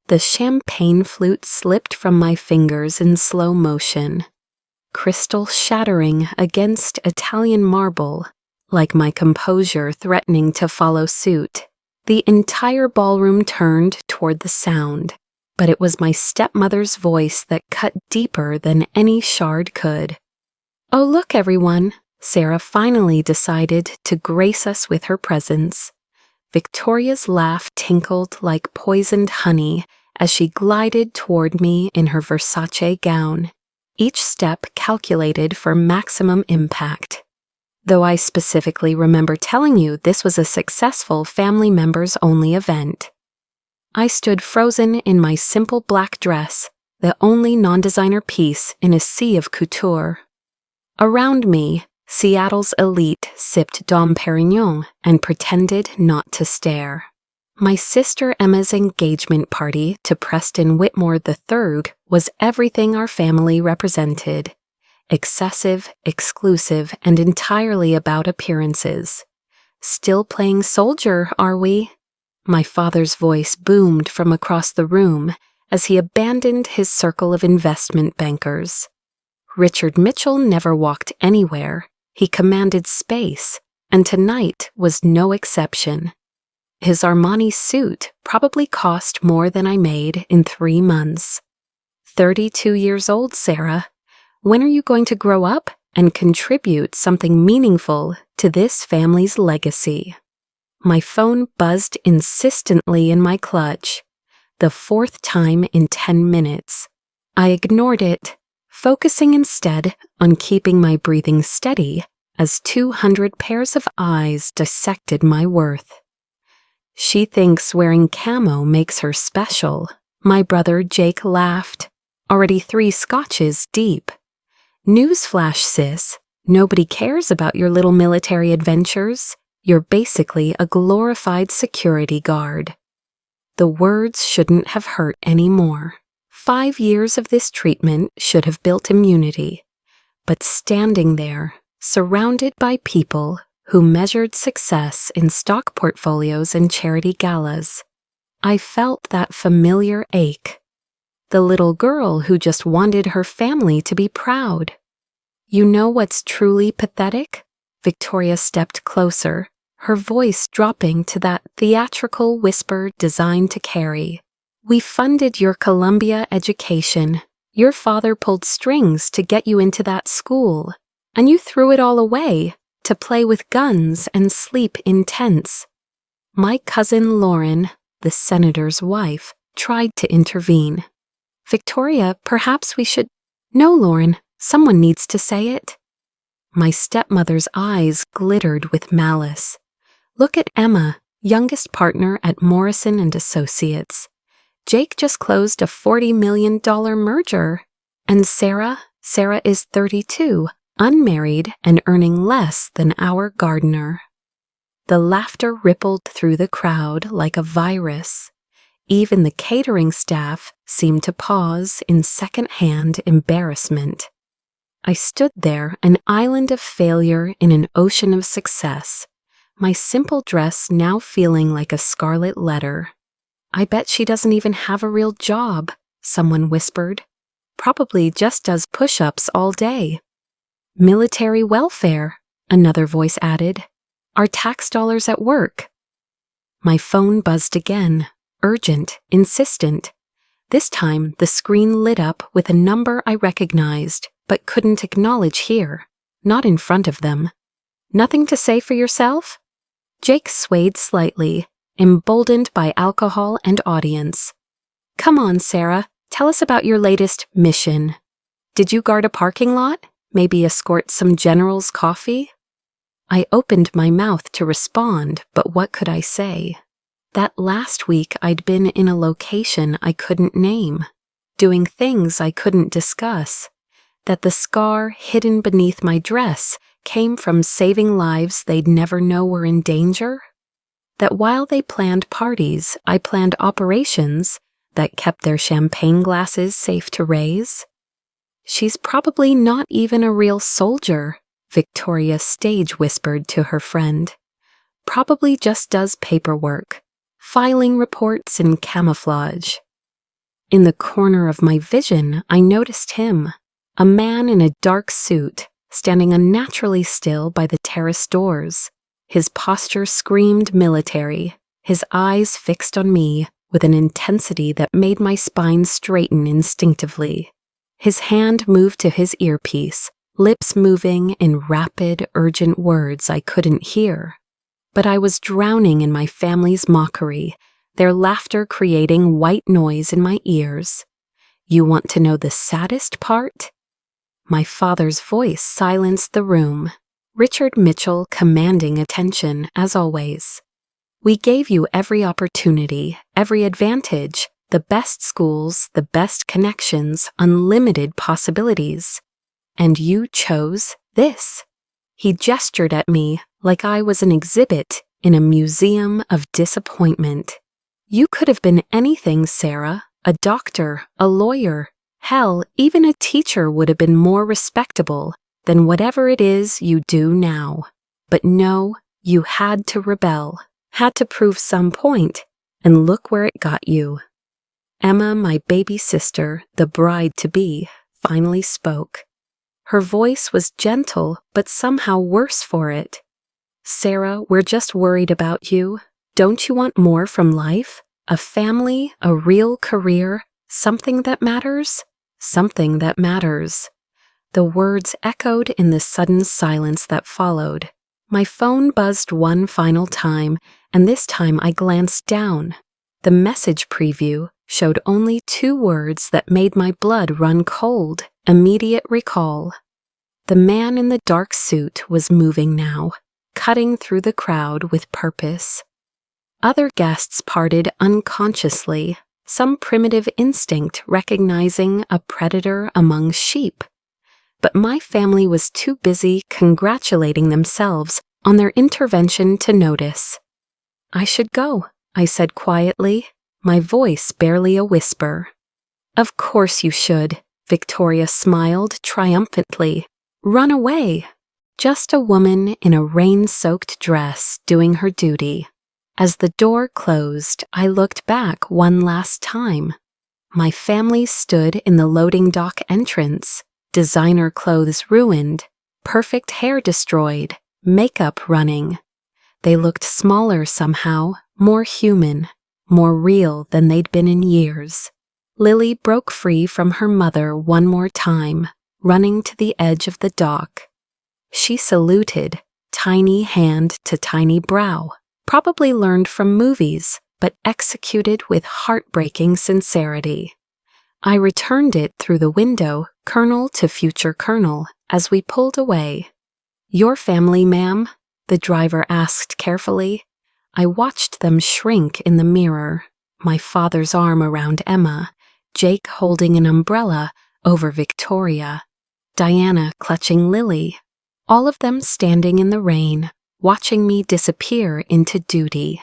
The champagne flute slipped from my fingers in slow motion, crystal shattering against Italian marble, like my composure threatening to follow suit. The entire ballroom turned toward the sound, but it was my stepmother's voice that cut deeper than any shard could. "Oh, look, everyone!" Sarah finally decided to grace us with her presence. Victoria's laugh tinkled like poisoned honey as she glided toward me in her Versace gown, each step calculated for maximum impact. Though I specifically remember telling you this was a successful family members-only event. I stood frozen in my simple black dress, the only non-designer piece in a sea of couture. Around me, Seattle's elite sipped Dom Perignon and pretended not to stare. My sister Emma's engagement party to Preston Whitmore III was everything our family represented. Excessive, exclusive, and entirely about appearances. "Still playing soldier, are we?" My father's voice boomed from across the room as he abandoned his circle of investment bankers. Richard Mitchell never walked anywhere. He commanded space, and tonight was no exception. His Armani suit probably cost more than I made in 3 months. 32 years old, Sarah. When are you going to grow up and contribute something meaningful to this family's legacy? My phone buzzed insistently in my clutch, the 4th time in 10 minutes. I ignored it, focusing instead on keeping my breathing steady as 200 pairs of eyes dissected my worth. "She thinks wearing camo makes her special," my brother Jake laughed, already 3 scotches deep. "Newsflash, sis, nobody cares about your little military adventures. You're basically a glorified security guard." The words shouldn't have hurt any more. 5 years of this treatment should have built immunity. But standing there, surrounded by people who measured success in stock portfolios and charity galas, I felt that familiar ache. The little girl who just wanted her family to be proud. "You know what's truly pathetic?" Victoria stepped closer, her voice dropping to that theatrical whisper designed to carry. "We funded your Columbia education. Your father pulled strings to get you into that school, and you threw it all away to play with guns and sleep in tents." My cousin Lauren, the senator's wife, tried to intervene. "Victoria, perhaps we should—" "No, Lauren, someone needs to say it." My stepmother's eyes glittered with malice. "Look at Emma, youngest partner at Morrison & Associates. Jake just closed a $40 million merger. And Sarah is 32, unmarried and earning less than our gardener." The laughter rippled through the crowd like a virus. Even the catering staff seemed to pause in second-hand embarrassment. I stood there, an island of failure in an ocean of success, my simple dress now feeling like a scarlet letter. "I bet she doesn't even have a real job," someone whispered. "Probably just does push-ups all day." "Military welfare," another voice added. "Our tax dollars at work." My phone buzzed again, urgent, insistent. This time, the screen lit up with a number I recognized, but couldn't acknowledge here, not in front of them. "Nothing to say for yourself?" Jake swayed slightly, emboldened by alcohol and audience. "Come on, Sarah, tell us about your latest mission. Did you guard a parking lot? Maybe escort some general's coffee?" I opened my mouth to respond, but what could I say? That last week I'd been in a location I couldn't name, doing things I couldn't discuss, that the scar hidden beneath my dress came from saving lives they'd never know were in danger, that while they planned parties, I planned operations that kept their champagne glasses safe to raise. "She's probably not even a real soldier," Victoria stage whispered to her friend. "Probably just does paperwork, filing reports in camouflage." In the corner of my vision, I noticed him, a man in a dark suit, standing unnaturally still by the terrace doors. His posture screamed military, his eyes fixed on me with an intensity that made my spine straighten instinctively. His hand moved to his earpiece, lips moving in rapid, urgent words I couldn't hear. But I was drowning in my family's mockery, their laughter creating white noise in my ears. You want to know the saddest part? My father's voice silenced the room, Richard Mitchell commanding attention as always. We gave you every opportunity, every advantage, the best schools, the best connections, unlimited possibilities. And you chose this. He gestured at me like I was an exhibit in a museum of disappointment. You could have been anything, Sarah, a doctor, a lawyer. Hell, even a teacher would have been more respectable than whatever it is you do now. But no, you had to rebel, had to prove some point, and look where it got you. Emma, my baby sister, the bride-to-be, finally spoke. Her voice was gentle, but somehow worse for it. Sarah, we're just worried about you. Don't you want more from life? A family, a real career, something that matters? Something that matters. The words echoed in the sudden silence that followed. My phone buzzed one final time, and this time I glanced down. The message preview showed only 2 words that made my blood run cold: immediate recall. The man in the dark suit was moving now, cutting through the crowd with purpose. Other guests parted unconsciously, some primitive instinct recognizing a predator among sheep. But my family was too busy congratulating themselves on their intervention to notice. I should go, I said quietly, my voice barely a whisper. Of course you should, Victoria smiled triumphantly. Run away. Just a woman in a rain-soaked dress doing her duty. As the door closed, I looked back one last time. My family stood in the loading dock entrance, designer clothes ruined, perfect hair destroyed, makeup running. They looked smaller somehow, more human, more real than they'd been in years. Lily broke free from her mother one more time, running to the edge of the dock. She saluted, tiny hand to tiny brow, probably learned from movies, but executed with heartbreaking sincerity. I returned it through the window, colonel to future colonel, as we pulled away. Your family, ma'am? The driver asked carefully. I watched them shrink in the mirror, my father's arm around Emma, Jake holding an umbrella over Victoria, Diana clutching Lily, all of them standing in the rain, watching me disappear into duty.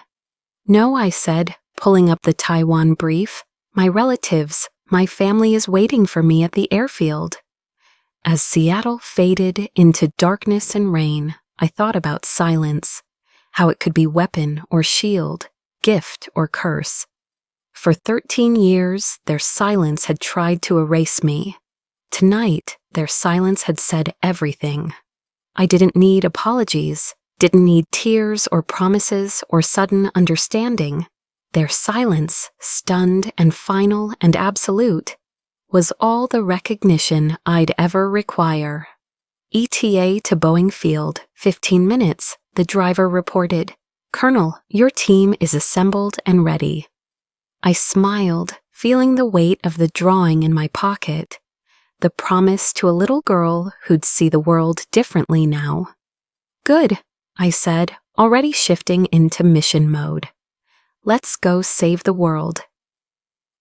No, I said, pulling up the Taiwan brief. My relatives, my family is waiting for me at the airfield. As Seattle faded into darkness and rain, I thought about silence, how it could be weapon or shield, gift or curse. For 13 years, their silence had tried to erase me. Tonight, their silence had said everything. I didn't need apologies, didn't need tears or promises or sudden understanding. Their silence, stunned and final and absolute, was all the recognition I'd ever require. ETA to Boeing Field, 15 minutes, the driver reported. Colonel, your team is assembled and ready. I smiled, feeling the weight of the drawing in my pocket, the promise to a little girl who'd see the world differently now. Good, I said, already shifting into mission mode. Let's go save the world.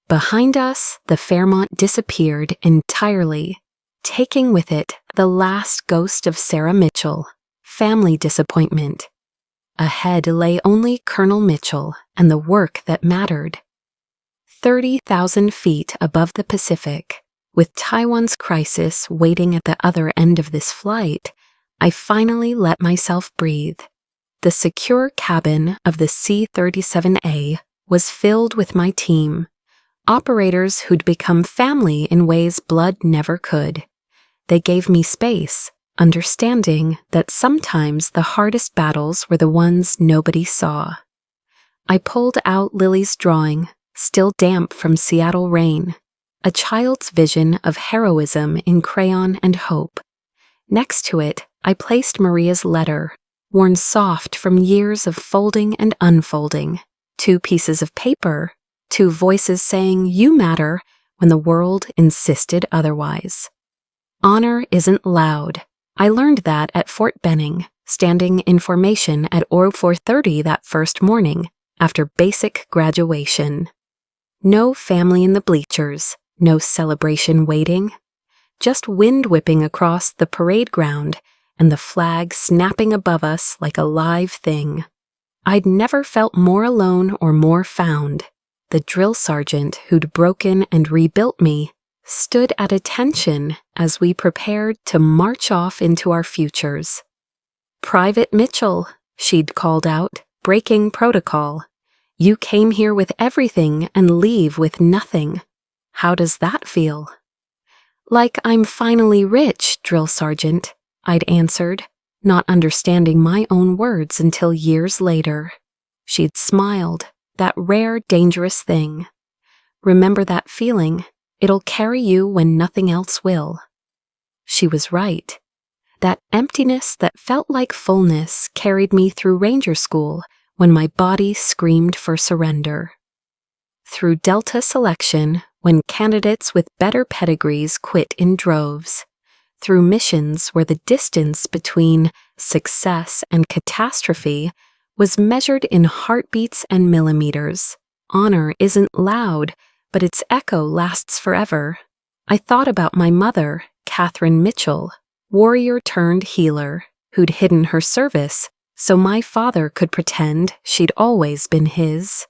Behind us, the Fairmont disappeared entirely, taking with it the last ghost of Sarah Mitchell, family disappointment. Ahead lay only Colonel Mitchell and the work that mattered. 30,000 feet above the Pacific, with Taiwan's crisis waiting at the other end of this flight, I finally let myself breathe. The secure cabin of the C-37A was filled with my team, Operators who'd become family in ways blood never could. They gave me space, understanding that sometimes the hardest battles were the ones nobody saw. I pulled out Lily's drawing, still damp from Seattle rain, a child's vision of heroism in crayon and hope. Next to it, I placed Maria's letter, worn soft from years of folding and unfolding, 2 pieces of paper, 2 voices saying you matter when the world insisted otherwise. Honor isn't loud. I learned that at Fort Benning, standing in formation at Oro 430 that first morning, after basic graduation. No family in the bleachers, no celebration waiting, just wind whipping across the parade ground and the flag snapping above us like a live thing. I'd never felt more alone or more found. The drill sergeant who'd broken and rebuilt me stood at attention as we prepared to march off into our futures. "Private Mitchell," she'd called out, breaking protocol. "You came here with everything and leave with nothing. How does that feel?" "Like I'm finally rich, drill sergeant," I'd answered, not understanding my own words until years later. She'd smiled, that rare, dangerous thing. "Remember that feeling. It'll carry you when nothing else will." She was right. That emptiness that felt like fullness carried me through Ranger School when my body screamed for surrender. Through Delta selection, when candidates with better pedigrees quit in droves. Through missions where the distance between success and catastrophe was measured in heartbeats and millimeters. Honor isn't loud, but its echo lasts forever. I thought about my mother, Catherine Mitchell, warrior turned healer, who'd hidden her service so my father could pretend she'd always been his.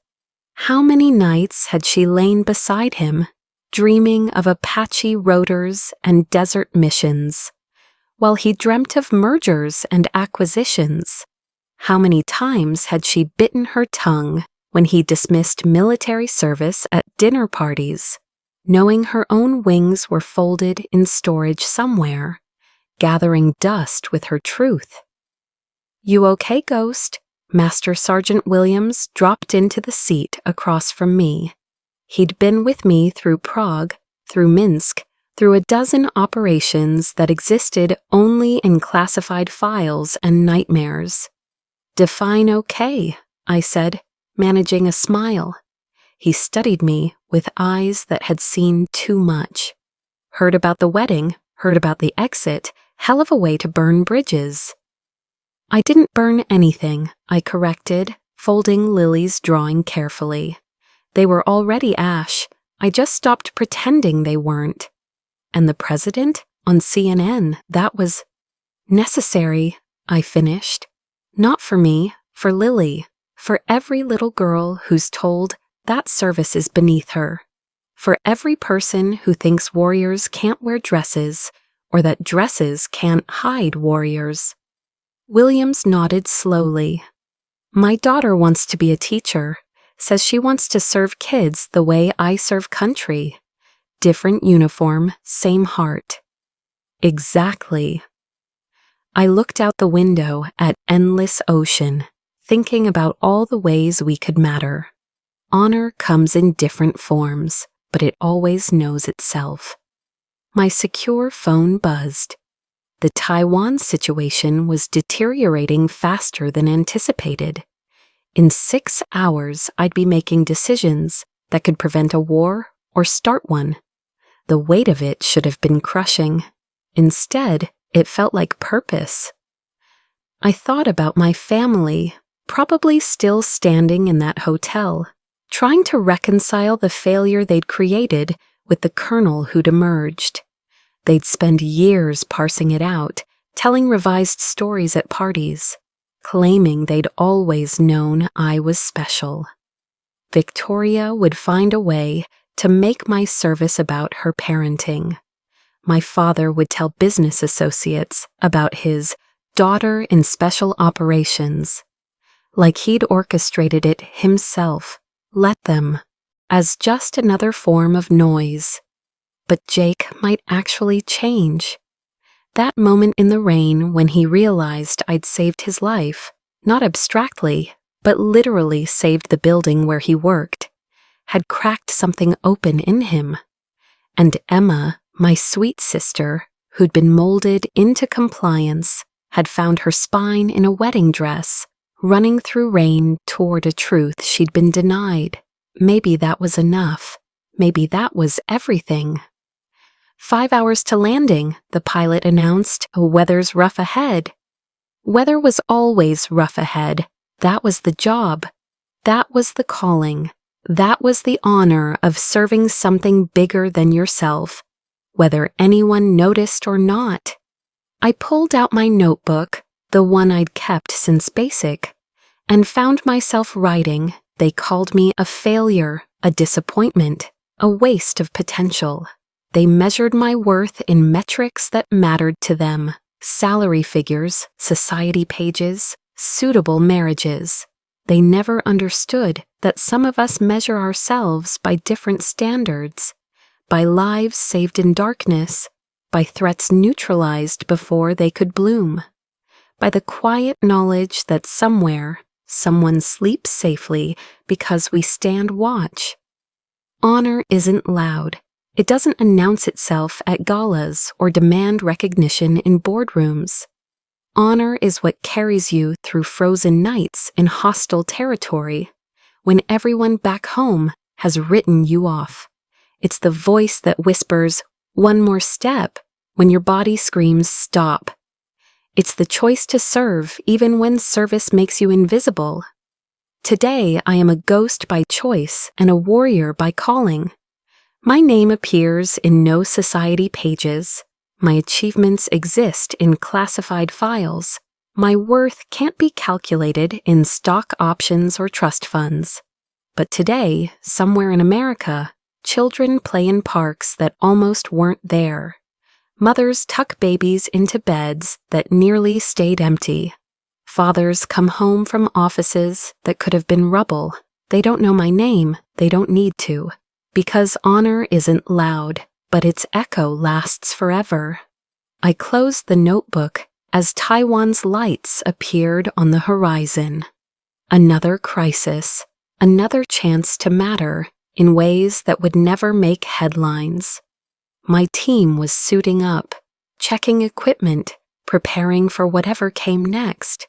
How many nights had she lain beside him, dreaming of Apache rotors and desert missions, while he dreamt of mergers and acquisitions? How many times had she bitten her tongue when he dismissed military service at dinner parties, knowing her own wings were folded in storage somewhere, gathering dust with her truth? "You okay, Ghost?" Master Sergeant Williams dropped into the seat across from me. He'd been with me through Prague, through Minsk, through a dozen operations that existed only in classified files and nightmares. "Define okay," I said, managing a smile. He studied me with eyes that had seen too much. "Heard about the wedding, heard about the exit, hell of a way to burn bridges." "I didn't burn anything," I corrected, folding Lily's drawing carefully. "They were already ash. I just stopped pretending they weren't." "And the president? On CNN, that was necessary," I finished. "Not for me, for Lily, for every little girl who's told that service is beneath her, for every person who thinks warriors can't wear dresses or that dresses can't hide warriors." Williams nodded slowly. "My daughter wants to be a teacher, says she wants to serve kids the way I serve country. Different uniform, same heart." "Exactly." I looked out the window at endless ocean, thinking about all the ways we could matter. Honor comes in different forms, but it always knows itself. My secure phone buzzed. The Taiwan situation was deteriorating faster than anticipated. In 6 hours, I'd be making decisions that could prevent a war or start one. The weight of it should have been crushing. Instead, it felt like purpose. I thought about my family, probably still standing in that hotel, trying to reconcile the failure they'd created with the colonel who'd emerged. They'd spend years parsing it out, telling revised stories at parties, claiming they'd always known I was special. Victoria would find a way to make my service about her parenting. My father would tell business associates about his daughter in special operations, like he'd orchestrated it himself. Let them. as just another form of noise. But Jake might actually change. That moment in the rain when he realized I'd saved his life, not abstractly, but literally saved the building where he worked, had cracked something open in him. And Emma, my sweet sister, who'd been molded into compliance, had found her spine in a wedding dress, running through rain toward a truth she'd been denied. Maybe that was enough. Maybe that was everything. 5 hours to landing, the pilot announced. Weather's rough ahead. Weather was always rough ahead. That was the job. That was the calling. That was the honor of serving something bigger than yourself, whether anyone noticed or not. I pulled out my notebook, the one I'd kept since basic, and found myself writing. They called me a failure, a disappointment, a waste of potential. They measured my worth in metrics that mattered to them: salary figures, society pages, suitable marriages. They never understood that some of us measure ourselves by different standards, by lives saved in darkness, by threats neutralized before they could bloom, by the quiet knowledge that somewhere, someone sleeps safely because we stand watch. Honor isn't loud. It doesn't announce itself at galas or demand recognition in boardrooms. Honor is what carries you through frozen nights in hostile territory, when everyone back home has written you off. It's the voice that whispers, "One more step," when your body screams, "Stop." It's the choice to serve even when service makes you invisible. Today, I am a ghost by choice and a warrior by calling. My name appears in no society pages. My achievements exist in classified files. My worth can't be calculated in stock options or trust funds. But today, somewhere in America, children play in parks that almost weren't there. Mothers tuck babies into beds that nearly stayed empty. Fathers come home from offices that could have been rubble. They don't know my name. They don't need to. Because honor isn't loud, but its echo lasts forever. I closed the notebook as Taiwan's lights appeared on the horizon. Another crisis, another chance to matter in ways that would never make headlines. My team was suiting up, checking equipment, preparing for whatever came next.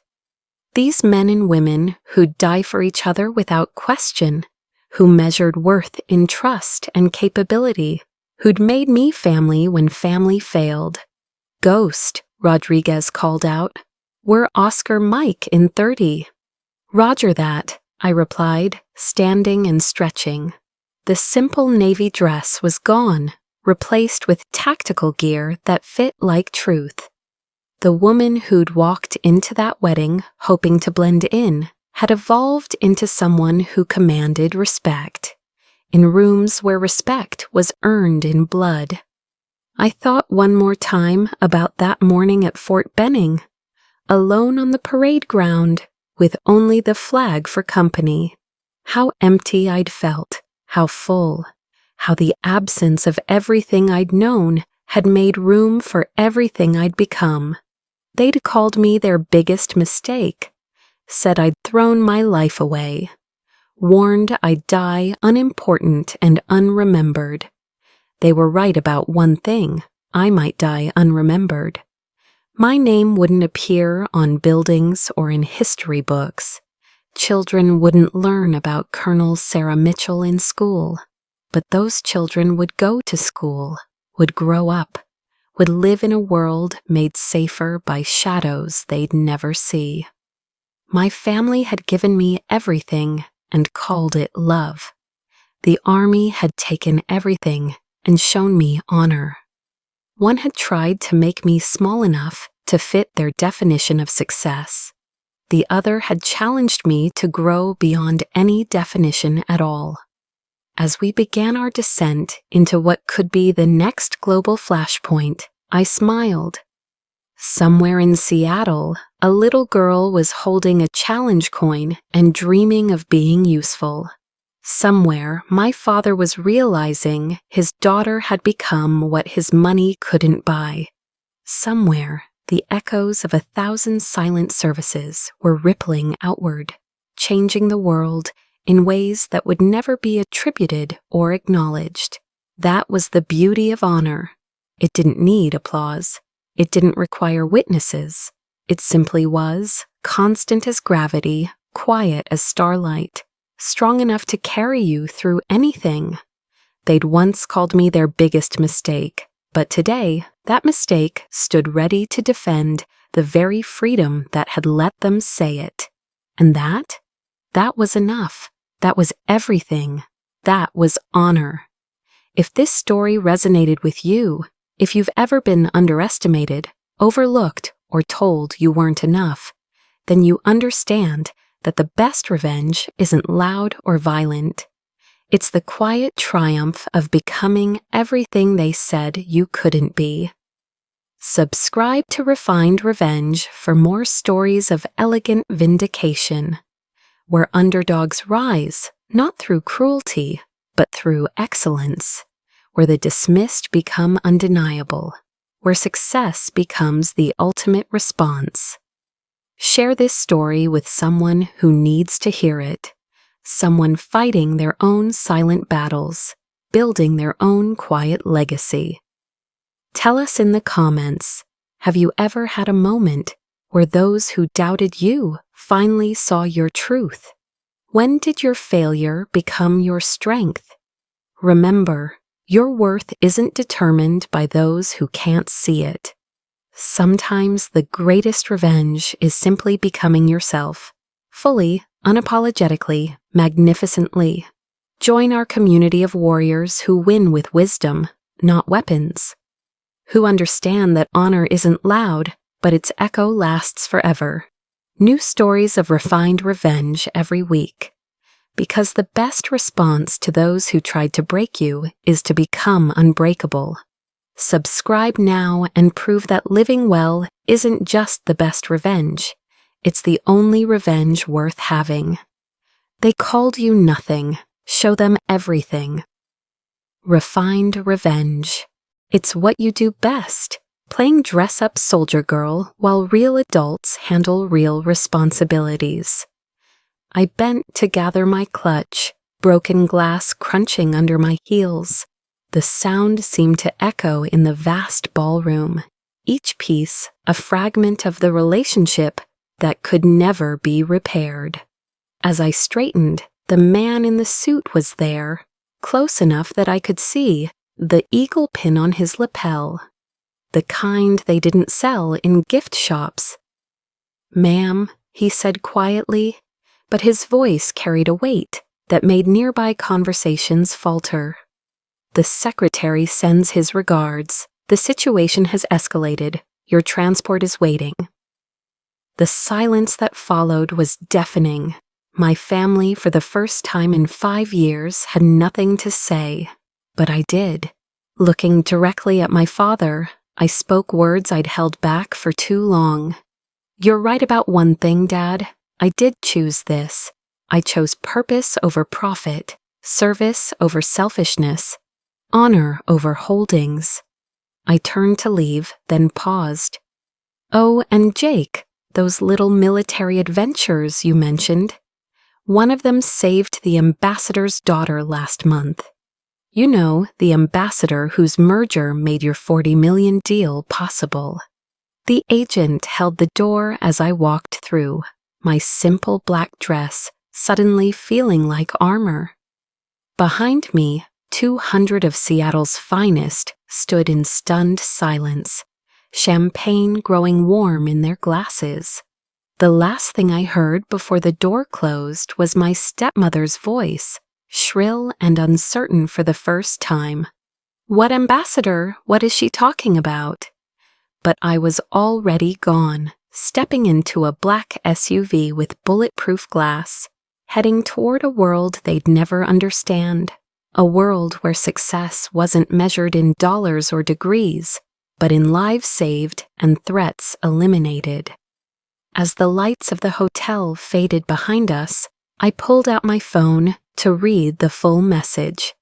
These men and women who'd die for each other without question, who measured worth in trust and capability, who'd made me family when family failed. "Ghost," Rodriguez called out. "We're Oscar Mike in 30. "Roger that," I replied, standing and stretching. The simple navy dress was gone, replaced with tactical gear that fit like truth. The woman who'd walked into that wedding hoping to blend in had evolved into someone who commanded respect, in rooms where respect was earned in blood. I thought one more time about that morning at Fort Benning, alone on the parade ground, with only the flag for company. How empty I'd felt, how full, how the absence of everything I'd known had made room for everything I'd become. They'd called me their biggest mistake, said I'd thrown my life away, warned I'd die unimportant and unremembered. They were right about one thing: I might die unremembered. My name wouldn't appear on buildings or in history books. Children wouldn't learn about Colonel Sarah Mitchell in school. But those children would go to school, would grow up, would live in a world made safer by shadows they'd never see. My family had given me everything and called it love. The army had taken everything and shown me honor. One had tried to make me small enough to fit their definition of success. The other had challenged me to grow beyond any definition at all. As we began our descent into what could be the next global flashpoint, I smiled. Somewhere in Seattle, a little girl was holding a challenge coin and dreaming of being useful. Somewhere, my father was realizing his daughter had become what his money couldn't buy. Somewhere, the echoes of 1,000 silent services were rippling outward, changing the world in ways that would never be attributed or acknowledged. That was the beauty of honor. It didn't need applause. It didn't require witnesses. It simply was, constant as gravity, quiet as starlight, strong enough to carry you through anything. They'd once called me their biggest mistake, but today, that mistake stood ready to defend the very freedom that had let them say it. And that was enough. That was everything. That was honor. If this story resonated with you, if you've ever been underestimated, overlooked, or told you weren't enough, then you understand that the best revenge isn't loud or violent. It's the quiet triumph of becoming everything they said you couldn't be. Subscribe to Refined Revenge for more stories of elegant vindication, where underdogs rise, not through cruelty, but through excellence, where the dismissed become undeniable, where success becomes the ultimate response. Share this story with someone who needs to hear it, someone fighting their own silent battles, building their own quiet legacy. Tell us in the comments, have you ever had a moment where those who doubted you finally saw your truth? When did your failure become your strength? Remember, your worth isn't determined by those who can't see it. Sometimes the greatest revenge is simply becoming yourself, fully, unapologetically, magnificently. Join our community of warriors who win with wisdom, not weapons. Who understand that honor isn't loud, but its echo lasts forever. New stories of refined revenge every week. Because the best response to those who tried to break you is to become unbreakable. Subscribe now and prove that living well isn't just the best revenge. It's the only revenge worth having. They called you nothing. Show them everything. Refined revenge. It's what you do best, playing dress-up soldier girl while real adults handle real responsibilities. I bent to gather my clutch, broken glass crunching under my heels. The sound seemed to echo in the vast ballroom, each piece a fragment of the relationship that could never be repaired. As I straightened, the man in the suit was there, close enough that I could see the eagle pin on his lapel, the kind they didn't sell in gift shops. "Ma'am," he said quietly, but his voice carried a weight that made nearby conversations falter. "The secretary sends his regards. The situation has escalated. Your transport is waiting." The silence that followed was deafening. My family, for the first time in 5 years, had nothing to say. But I did. Looking directly at my father, I spoke words I'd held back for too long. "You're right about one thing, Dad. I did choose this. I chose purpose over profit, service over selfishness, honor over holdings." I turned to leave, then paused. "Oh, and Jake, those little military adventures you mentioned. One of them saved the ambassador's daughter last month. You know, the ambassador whose merger made your $40 million deal possible." The agent held the door as I walked through, my simple black dress suddenly feeling like armor. Behind me, 200 of Seattle's finest stood in stunned silence, champagne growing warm in their glasses. The last thing I heard before the door closed was my stepmother's voice, shrill and uncertain for the first time. "What ambassador? What is she talking about?" But I was already gone, stepping into a black SUV with bulletproof glass, heading toward a world they'd never understand, a world where success wasn't measured in dollars or degrees, but in lives saved and threats eliminated. As the lights of the hotel faded behind us, I pulled out my phone, to read the full message.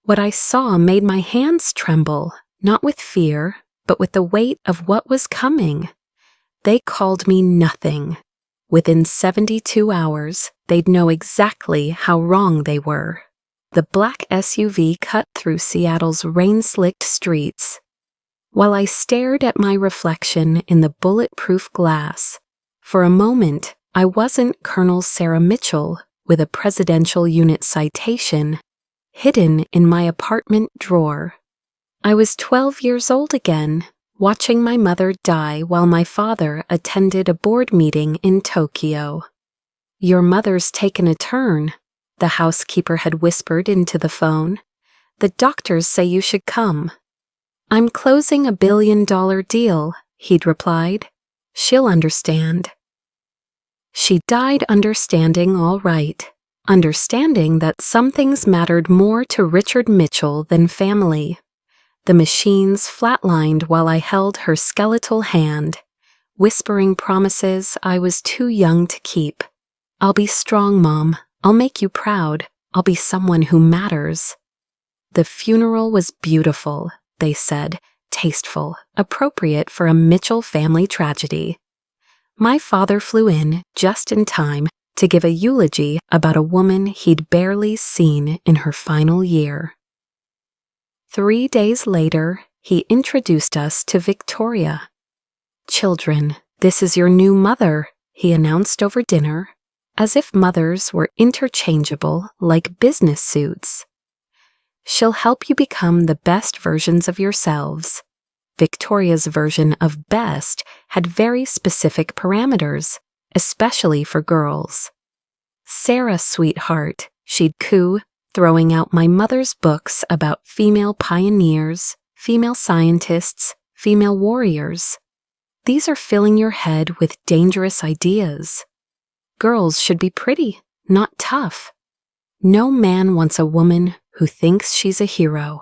What I saw made my hands tremble, not with fear, but with the weight of what was coming. They called me nothing. Within 72 hours, they'd know exactly how wrong they were. The black SUV cut through Seattle's rain-slicked streets. While I stared at my reflection in the bulletproof glass, for a moment I wasn't Colonel Sarah Mitchell with a Presidential Unit citation hidden in my apartment drawer. I was 12 years old again, watching my mother die while my father attended a board meeting in Tokyo. "Your mother's taken a turn," the housekeeper had whispered into the phone. "The doctors say you should come." "I'm closing a $1 billion deal," he'd replied. "She'll understand." She died understanding all right, understanding that some things mattered more to Richard Mitchell than family. The machines flatlined while I held her skeletal hand, whispering promises I was too young to keep. "I'll be strong, Mom. I'll make you proud. I'll be someone who matters." The funeral was beautiful, they said, tasteful, appropriate for a Mitchell family tragedy. My father flew in just in time to give a eulogy about a woman he'd barely seen in her final year. 3 days later, he introduced us to Victoria. "Children, this is your new mother," he announced over dinner, as if mothers were interchangeable like business suits. "She'll help you become the best versions of yourselves." Victoria's version of best had very specific parameters, especially for girls. "Sarah, sweetheart," she'd coo, throwing out my mother's books about female pioneers, female scientists, female warriors. "These are filling your head with dangerous ideas. Girls should be pretty, not tough. No man wants a woman who thinks she's a hero."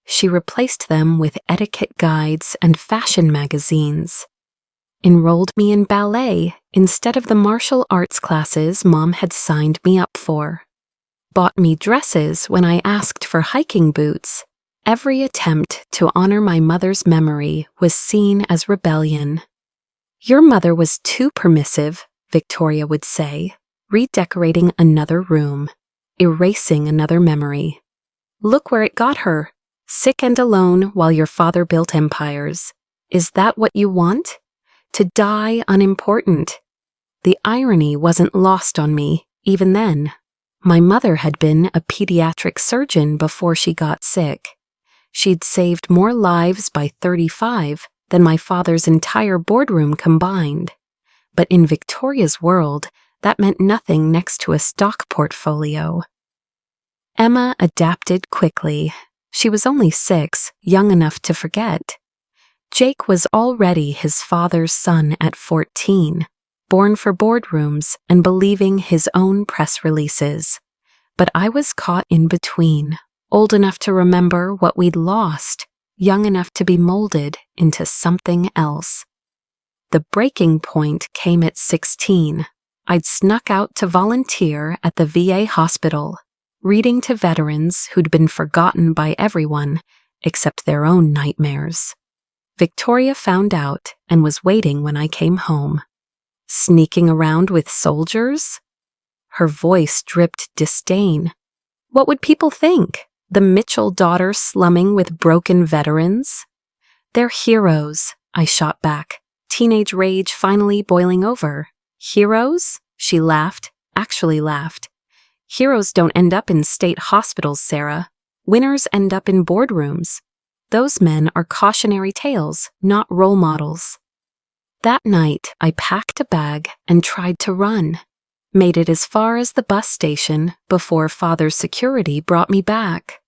She replaced them with etiquette guides and fashion magazines. Enrolled me in ballet instead of the martial arts classes Mom had signed me up for. Bought me dresses when I asked for hiking boots. Every attempt to honor my mother's memory was seen as rebellion. "Your mother was too permissive," Victoria would say, redecorating another room, erasing another memory. "Look where it got her. Sick and alone while your father built empires. Is that what you want? To die unimportant?" The irony wasn't lost on me, even then. My mother had been a pediatric surgeon before she got sick. She'd saved more lives by 35 than my father's entire boardroom combined. But in Victoria's world, that meant nothing next to a stock portfolio. Emma adapted quickly. She was only 6, young enough to forget. Jake was already his father's son at 14, born for boardrooms and believing his own press releases. But I was caught in between, old enough to remember what we'd lost, young enough to be molded into something else. The breaking point came at 16. I'd snuck out to volunteer at the VA hospital, reading to veterans who'd been forgotten by everyone except their own nightmares. Victoria found out and was waiting when I came home. "Sneaking around with soldiers?" Her voice dripped disdain. "What would people think? The Mitchell daughter slumming with broken veterans?" "They're heroes," I shot back, teenage rage finally boiling over. "Heroes?" She laughed, actually laughed. "Heroes don't end up in state hospitals, Sarah. Winners end up in boardrooms. Those men are cautionary tales, not role models." That night, I packed a bag and tried to run. Made it as far as the bus station before Father's security brought me back.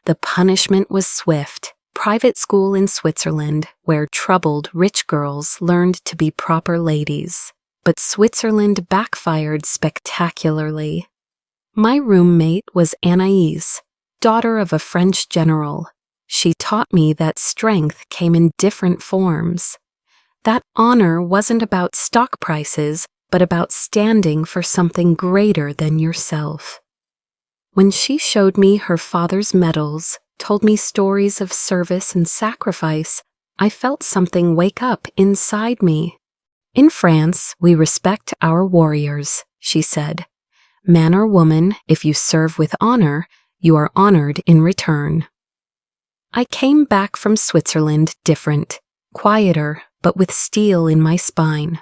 The punishment was swift. Private school in Switzerland, where troubled rich girls learned to be proper ladies. But Switzerland backfired spectacularly. My roommate was Anaïs, daughter of a French general. She taught me that strength came in different forms. That honor wasn't about stock prices, but about standing for something greater than yourself. When she showed me her father's medals, told me stories of service and sacrifice, I felt something wake up inside me. In France, we respect our warriors, she said. Man or woman, if you serve with honor, you are honored in return. I came back from Switzerland different, quieter, but with steel in my spine.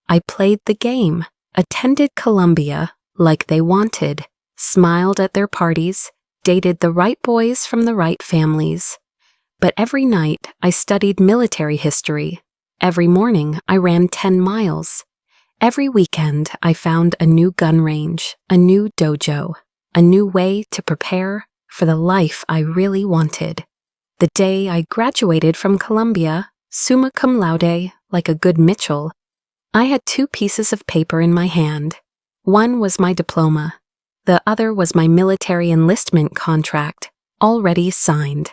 I played the game, attended Columbia like they wanted, smiled at their parties, dated the right boys from the right families. But every night I studied military history. Every morning I ran 10 miles. Every weekend I found a new gun range, a new dojo, a new way to prepare for the life I really wanted. The day I graduated from Columbia, summa cum laude, like a good Mitchell, I had 2 pieces of paper in my hand. One was my diploma. The other was my military enlistment contract, already signed.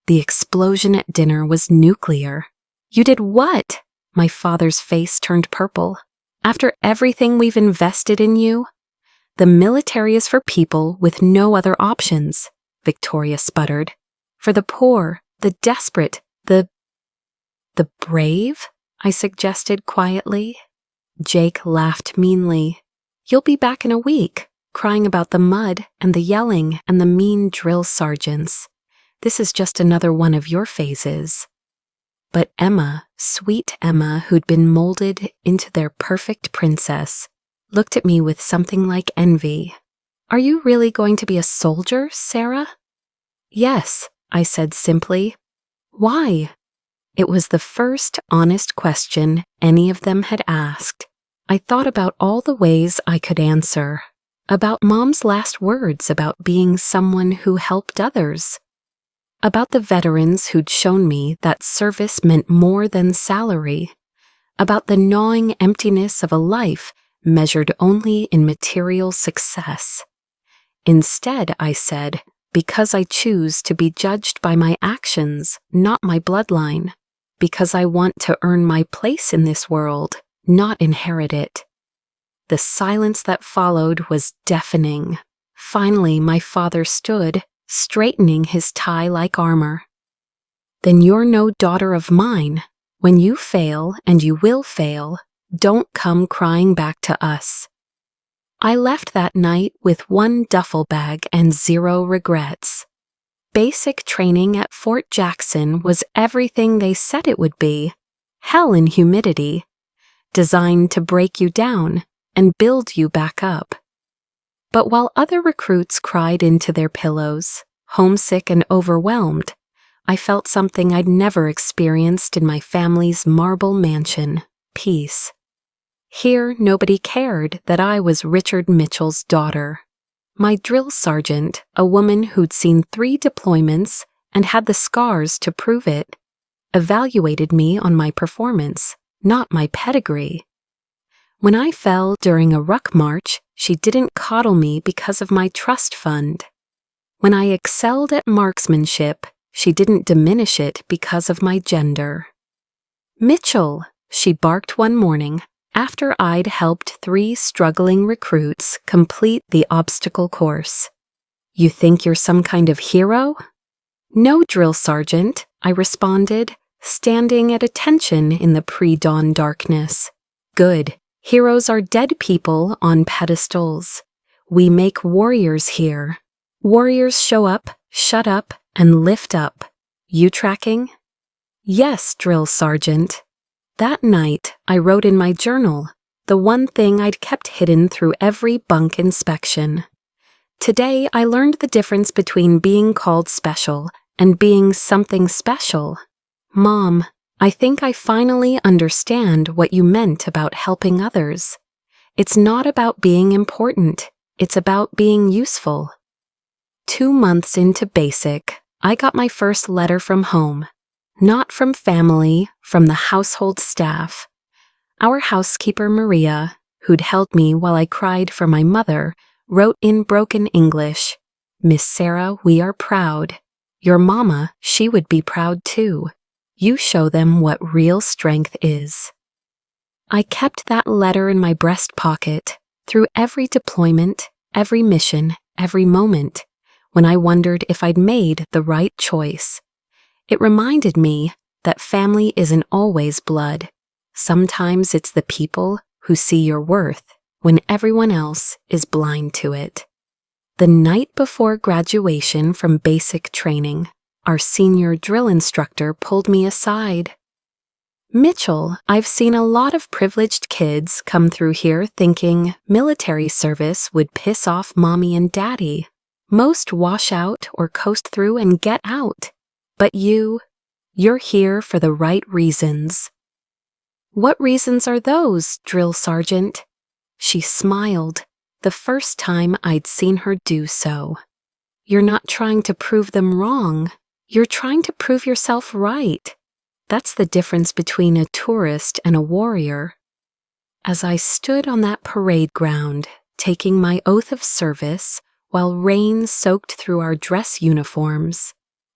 The explosion at dinner was nuclear. You did what? My father's face turned purple. After everything we've invested in you? The military is for people with no other options, Victoria sputtered. For the poor, the desperate, the brave? I suggested quietly. Jake laughed meanly. You'll be back in a week, crying about the mud and the yelling and the mean drill sergeants. This is just another one of your phases. But Emma, sweet Emma, who'd been molded into their perfect princess, looked at me with something like envy. Are you really going to be a soldier, Sarah? Yes, I said simply. Why? It was the first honest question any of them had asked. I thought about all the ways I could answer, about Mom's last words about being someone who helped others, about the veterans who'd shown me that service meant more than salary, about the gnawing emptiness of a life measured only in material success. Instead, I said, because I choose to be judged by my actions, not my bloodline, because I want to earn my place in this world, not inherit it. The silence that followed was deafening. Finally, my father stood, straightening his tie like armor. Then you're no daughter of mine. When you fail, and you will fail, don't come crying back to us. I left that night with 1 duffel bag and 0 regrets. Basic training at Fort Jackson was everything they said it would be. Hell in humidity. Designed to break you down and build you back up. But while other recruits cried into their pillows, homesick and overwhelmed, I felt something I'd never experienced in my family's marble mansion, peace. Here, nobody cared that I was Richard Mitchell's daughter. My drill sergeant, a woman who'd seen 3 deployments and had the scars to prove it, evaluated me on my performance, not my pedigree. When I fell during a ruck march, she didn't coddle me because of my trust fund. When I excelled at marksmanship, she didn't diminish it because of my gender. Mitchell, she barked one morning after I'd helped 3 struggling recruits complete the obstacle course. You think you're some kind of hero? No, drill sergeant, I responded, standing at attention in the pre-dawn darkness. Good. Heroes are dead people on pedestals. We make warriors here. Warriors show up, shut up, and lift up. You tracking? Yes, drill sergeant. That night, I wrote in my journal, the one thing I'd kept hidden through every bunk inspection. Today, I learned the difference between being called special and being something special. Mom, I think I finally understand what you meant about helping others. It's not about being important. It's about being useful. 2 months into basic, I got my first letter from home. Not from family, from the household staff. Our housekeeper Maria, who'd held me while I cried for my mother, wrote in broken English, Miss Sarah, we are proud. Your mama, she would be proud too. You show them what real strength is. I kept that letter in my breast pocket through every deployment, every mission, every moment, when I wondered if I'd made the right choice. It reminded me that family isn't always blood. Sometimes it's the people who see your worth when everyone else is blind to it. The night before graduation from basic training, our senior drill instructor pulled me aside. "Mitchell, I've seen a lot of privileged kids come through here thinking military service would piss off mommy and daddy. Most wash out or coast through and get out. But you're here for the right reasons." "What reasons are those, drill sergeant?" She smiled, the first time I'd seen her do so. "You're not trying to prove them wrong. You're trying to prove yourself right. That's the difference between a tourist and a warrior." As I stood on that parade ground, taking my oath of service while rain soaked through our dress uniforms,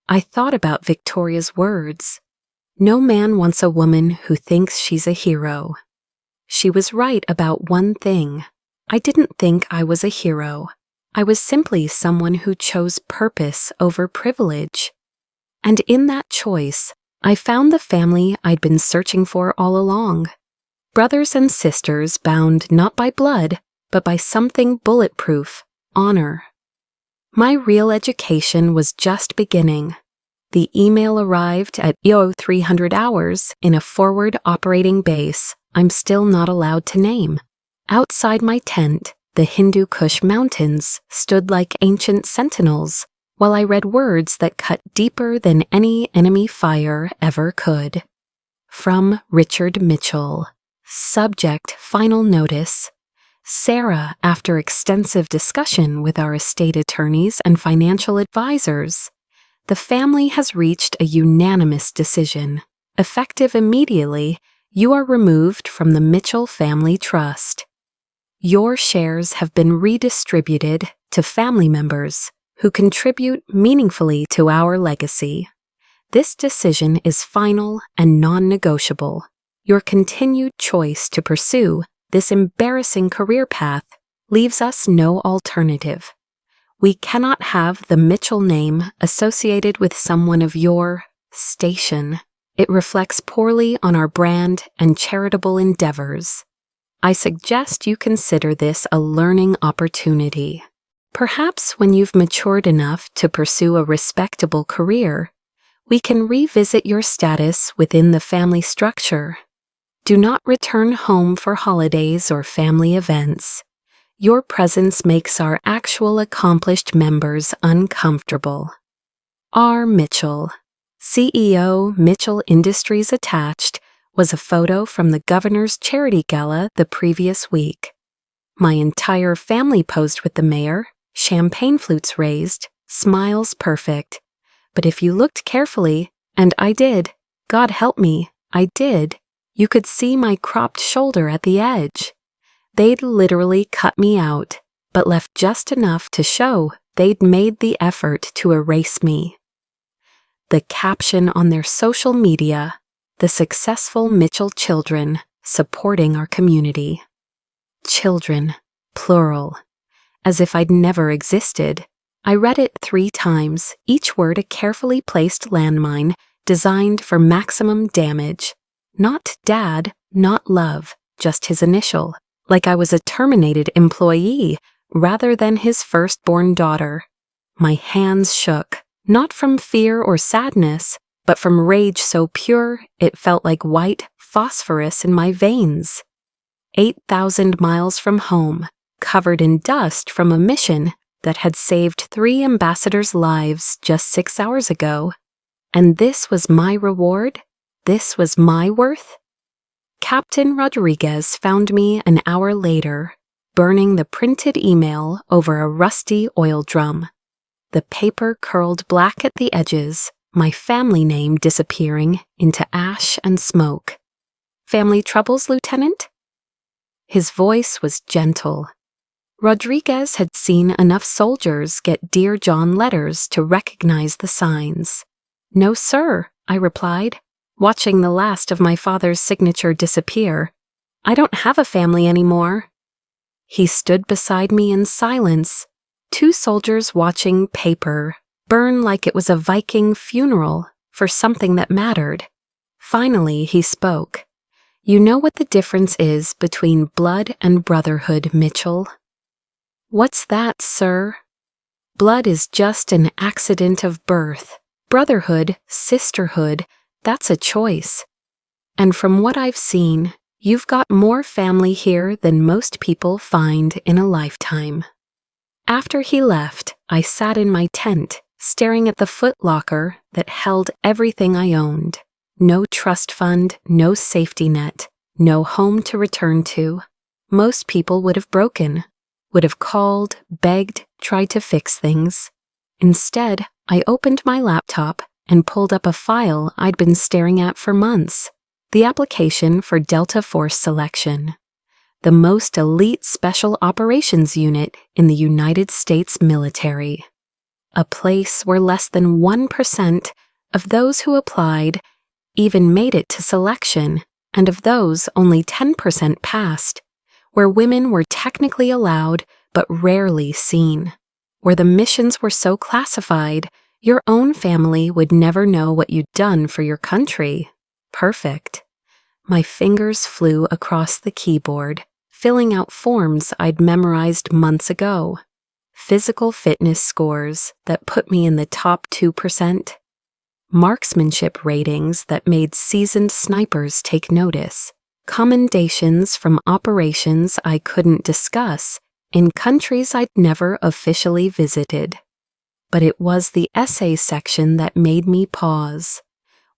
I thought about Victoria's words. No man wants a woman who thinks she's a hero. She was right about one thing. I didn't think I was a hero. I was simply someone who chose purpose over privilege. And in that choice, I found the family I'd been searching for all along. Brothers and sisters bound not by blood, but by something bulletproof, honor. My real education was just beginning. The email arrived at 300 hours in a forward operating base I'm still not allowed to name. Outside my tent, the Hindu Kush mountains stood like ancient sentinels, while I read words that cut deeper than any enemy fire ever could. From Richard Mitchell. Subject: final notice. Sarah, after extensive discussion with our estate attorneys and financial advisors, the family has reached a unanimous decision. Effective immediately, you are removed from the Mitchell Family Trust. Your shares have been redistributed to family members who contribute meaningfully to our legacy. This decision is final and non-negotiable. Your continued choice to pursue this embarrassing career path leaves us no alternative. We cannot have the Mitchell name associated with someone of your station. It reflects poorly on our brand and charitable endeavors. I suggest you consider this a learning opportunity. Perhaps when you've matured enough to pursue a respectable career, we can revisit your status within the family structure. Do not return home for holidays or family events. Your presence makes our actual accomplished members uncomfortable. R. Mitchell, CEO, Mitchell Industries. Attached was a photo from the governor's charity gala the previous week. My entire family posed with the mayor, champagne flutes raised, smiles perfect. But if you looked carefully, and I did, God help me, I did, you could see my cropped shoulder at the edge. They'd literally cut me out, but left just enough to show they'd made the effort to erase me. The caption on their social media: "The successful Mitchell children supporting our community." Children, plural. As if I'd never existed. I read it 3 times, each word a carefully placed landmine designed for maximum damage. Not dad, not love, just his initial, like I was a terminated employee rather than his firstborn daughter. My hands shook, not from fear or sadness, but from rage so pure it felt like white phosphorus in my veins. 8,000 miles from home, covered in dust from a mission that had saved 3 ambassadors' lives just 6 hours ago. And this was my reward? This was my worth? Captain Rodriguez found me an hour later, burning the printed email over a rusty oil drum. The paper curled black at the edges, my family name disappearing into ash and smoke. "Family troubles, Lieutenant?" His voice was gentle. Rodriguez had seen enough soldiers get Dear John letters to recognize the signs. "No, sir," I replied, watching the last of my father's signature disappear. "I don't have a family anymore." He stood beside me in silence, 2 soldiers watching paper burn like it was a Viking funeral for something that mattered. Finally, he spoke. "You know what the difference is between blood and brotherhood, Mitchell?" "What's that, sir?" "Blood is just an accident of birth. Brotherhood, sisterhood, that's a choice. And from what I've seen, you've got more family here than most people find in a lifetime." After he left, I sat in my tent, staring at the footlocker that held everything I owned. No trust fund, no safety net, no home to return to. Most people would have broken, would have called, begged, tried to fix things. Instead, I opened my laptop and pulled up a file I'd been staring at for months. The application for Delta Force selection. The most elite special operations unit in the United States military. A place where less than 1% of those who applied even made it to selection, and of those only 10% passed, where women were technically allowed but rarely seen, where the missions were so classified your own family would never know what you'd done for your country. Perfect. My fingers flew across the keyboard, filling out forms I'd memorized months ago. Physical fitness scores that put me in the top 2%. Marksmanship ratings that made seasoned snipers take notice. Commendations from operations I couldn't discuss in countries I'd never officially visited. But it was the essay section that made me pause.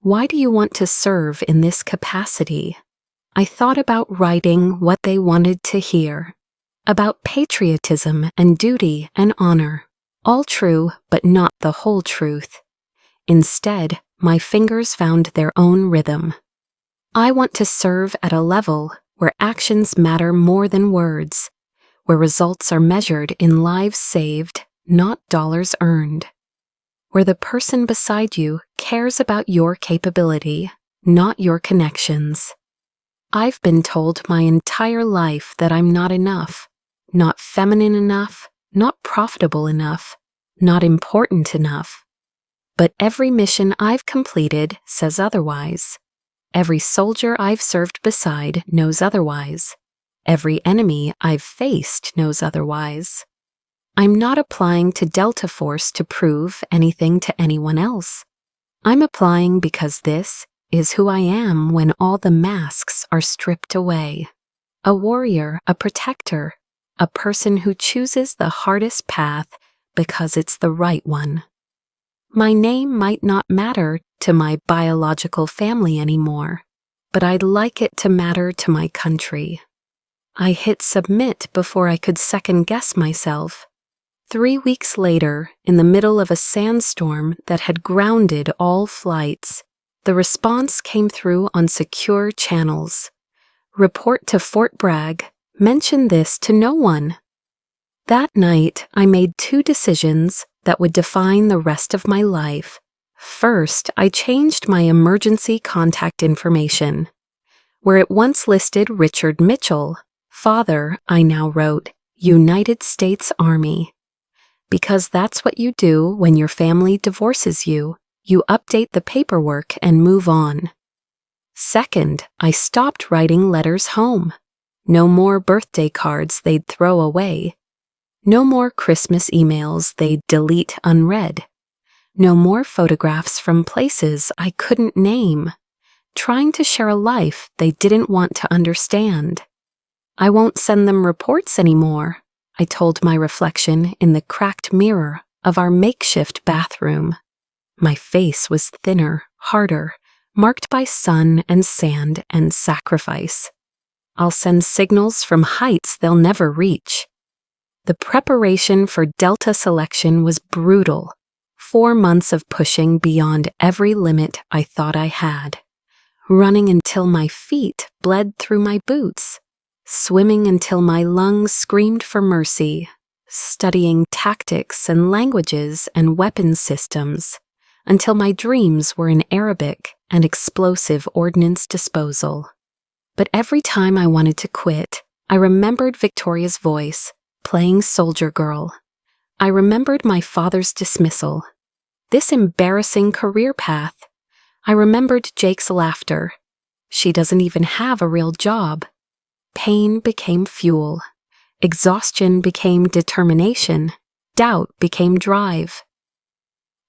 Why do you want to serve in this capacity? I thought about writing what they wanted to hear. About patriotism and duty and honor. All true, but not the whole truth. Instead, my fingers found their own rhythm. I want to serve at a level where actions matter more than words, where results are measured in lives saved, not dollars earned, where the person beside you cares about your capability, not your connections. I've been told my entire life that I'm not enough, not feminine enough, not profitable enough, not important enough. But every mission I've completed says otherwise. Every soldier I've served beside knows otherwise. Every enemy I've faced knows otherwise. I'm not applying to Delta Force to prove anything to anyone else. I'm applying because this is who I am when all the masks are stripped away. A warrior, a protector, a person who chooses the hardest path because it's the right one. My name might not matter to my biological family anymore, but I'd like it to matter to my country. I hit submit before I could second-guess myself. 3 weeks later, in the middle of a sandstorm that had grounded all flights, the response came through on secure channels. Report to Fort Bragg. Mention this to no one. That night, I made 2 decisions that would define the rest of my life. First, I changed my emergency contact information. Where it once listed Richard Mitchell, father, I now wrote, United States Army. Because that's what you do when your family divorces you. You update the paperwork and move on. Second, I stopped writing letters home. No more birthday cards they'd throw away. No more Christmas emails they'd delete unread. No more photographs from places I couldn't name, trying to share a life they didn't want to understand. I won't send them reports anymore, I told my reflection in the cracked mirror of our makeshift bathroom. My face was thinner, harder, marked by sun and sand and sacrifice. I'll send signals from heights they'll never reach. The preparation for Delta selection was brutal. 4 months of pushing beyond every limit I thought I had. Running until my feet bled through my boots. Swimming until my lungs screamed for mercy. Studying tactics and languages and weapon systems. Until my dreams were in Arabic and explosive ordnance disposal. But every time I wanted to quit, I remembered Victoria's voice, playing Soldier Girl. I remembered my father's dismissal. This embarrassing career path. I remembered Jake's laughter. She doesn't even have a real job. Pain became fuel. Exhaustion became determination. Doubt became drive.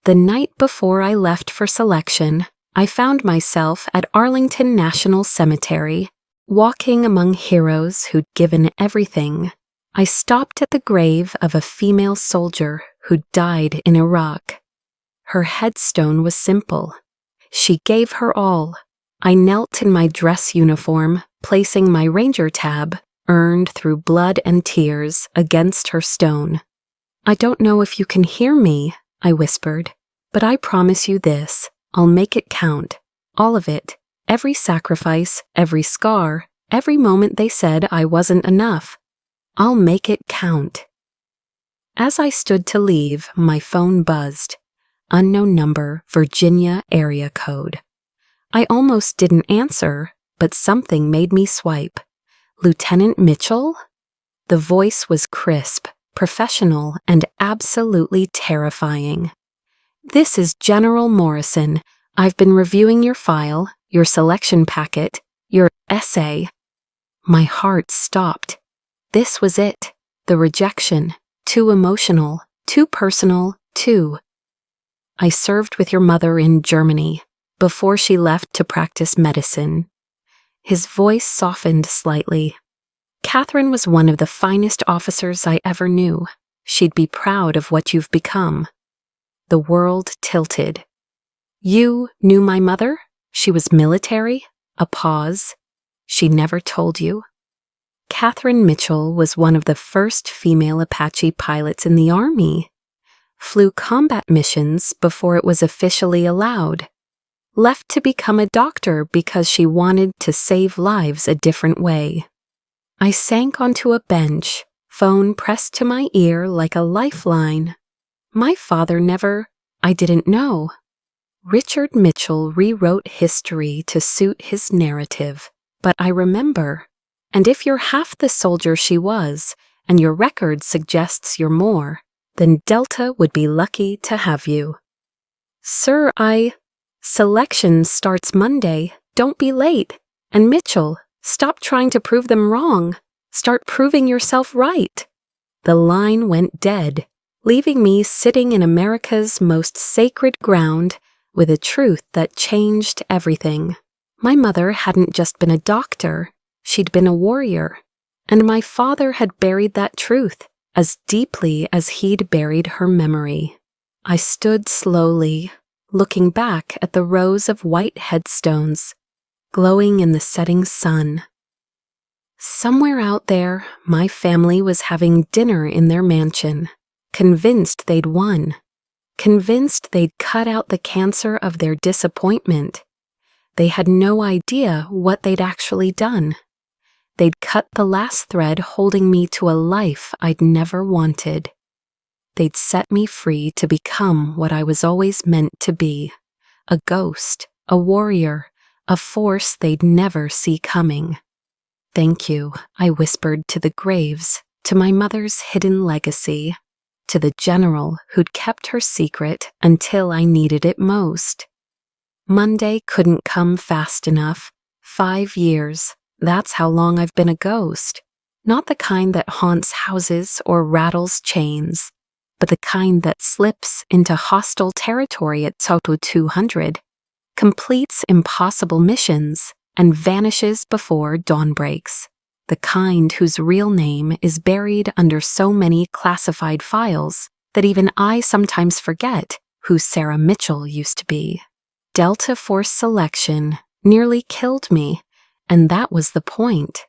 The night before I left for selection, I found myself at Arlington National Cemetery, walking among heroes who'd given everything. I stopped at the grave of a female soldier who died in Iraq. Her headstone was simple. She gave her all. I knelt in my dress uniform, placing my ranger tab, earned through blood and tears, against her stone. "I don't know if you can hear me," I whispered, "but I promise you this, I'll make it count. All of it. Every sacrifice, every scar, every moment they said I wasn't enough. I'll make it count." As I stood to leave, my phone buzzed. Unknown number, Virginia area code. I almost didn't answer, but something made me swipe. Lieutenant Mitchell? The voice was crisp, professional, and absolutely terrifying. "This is General Morrison. I've been reviewing your file, your selection packet, your essay." My heart stopped. This was it. The rejection. Too emotional, too personal, too. "I served with your mother in Germany, before she left to practice medicine." His voice softened slightly. "Catherine was one of the finest officers I ever knew. She'd be proud of what you've become." The world tilted. "You knew my mother? She was military?" A pause. "She never told you?" Catherine Mitchell was one of the first female Apache pilots in the Army. Flew combat missions before it was officially allowed. Left to become a doctor because she wanted to save lives a different way. I sank onto a bench, phone pressed to my ear like a lifeline. My father never, I didn't know. Richard Mitchell rewrote history to suit his narrative, but I remember. And if you're half the soldier she was, and your record suggests you're more, then Delta would be lucky to have you. "Sir, Selection starts Monday. Don't be late. And Mitchell, stop trying to prove them wrong. Start proving yourself right." The line went dead, leaving me sitting in America's most sacred ground with a truth that changed everything. My mother hadn't just been a doctor, she'd been a warrior. And my father had buried that truth as deeply as he'd buried her memory. I stood slowly, looking back at the rows of white headstones, glowing in the setting sun. Somewhere out there, my family was having dinner in their mansion, convinced they'd won, convinced they'd cut out the cancer of their disappointment. They had no idea what they'd actually done. They'd cut the last thread holding me to a life I'd never wanted. They'd set me free to become what I was always meant to be, a ghost, a warrior, a force they'd never see coming. "Thank you," I whispered to the graves, to my mother's hidden legacy, to the general who'd kept her secret until I needed it most. Monday couldn't come fast enough. 5 years. That's how long I've been a ghost. Not the kind that haunts houses or rattles chains, but the kind that slips into hostile territory at Soto 200, completes impossible missions, and vanishes before dawn breaks. The kind whose real name is buried under so many classified files that even I sometimes forget who Sarah Mitchell used to be. Delta Force selection nearly killed me, and that was the point.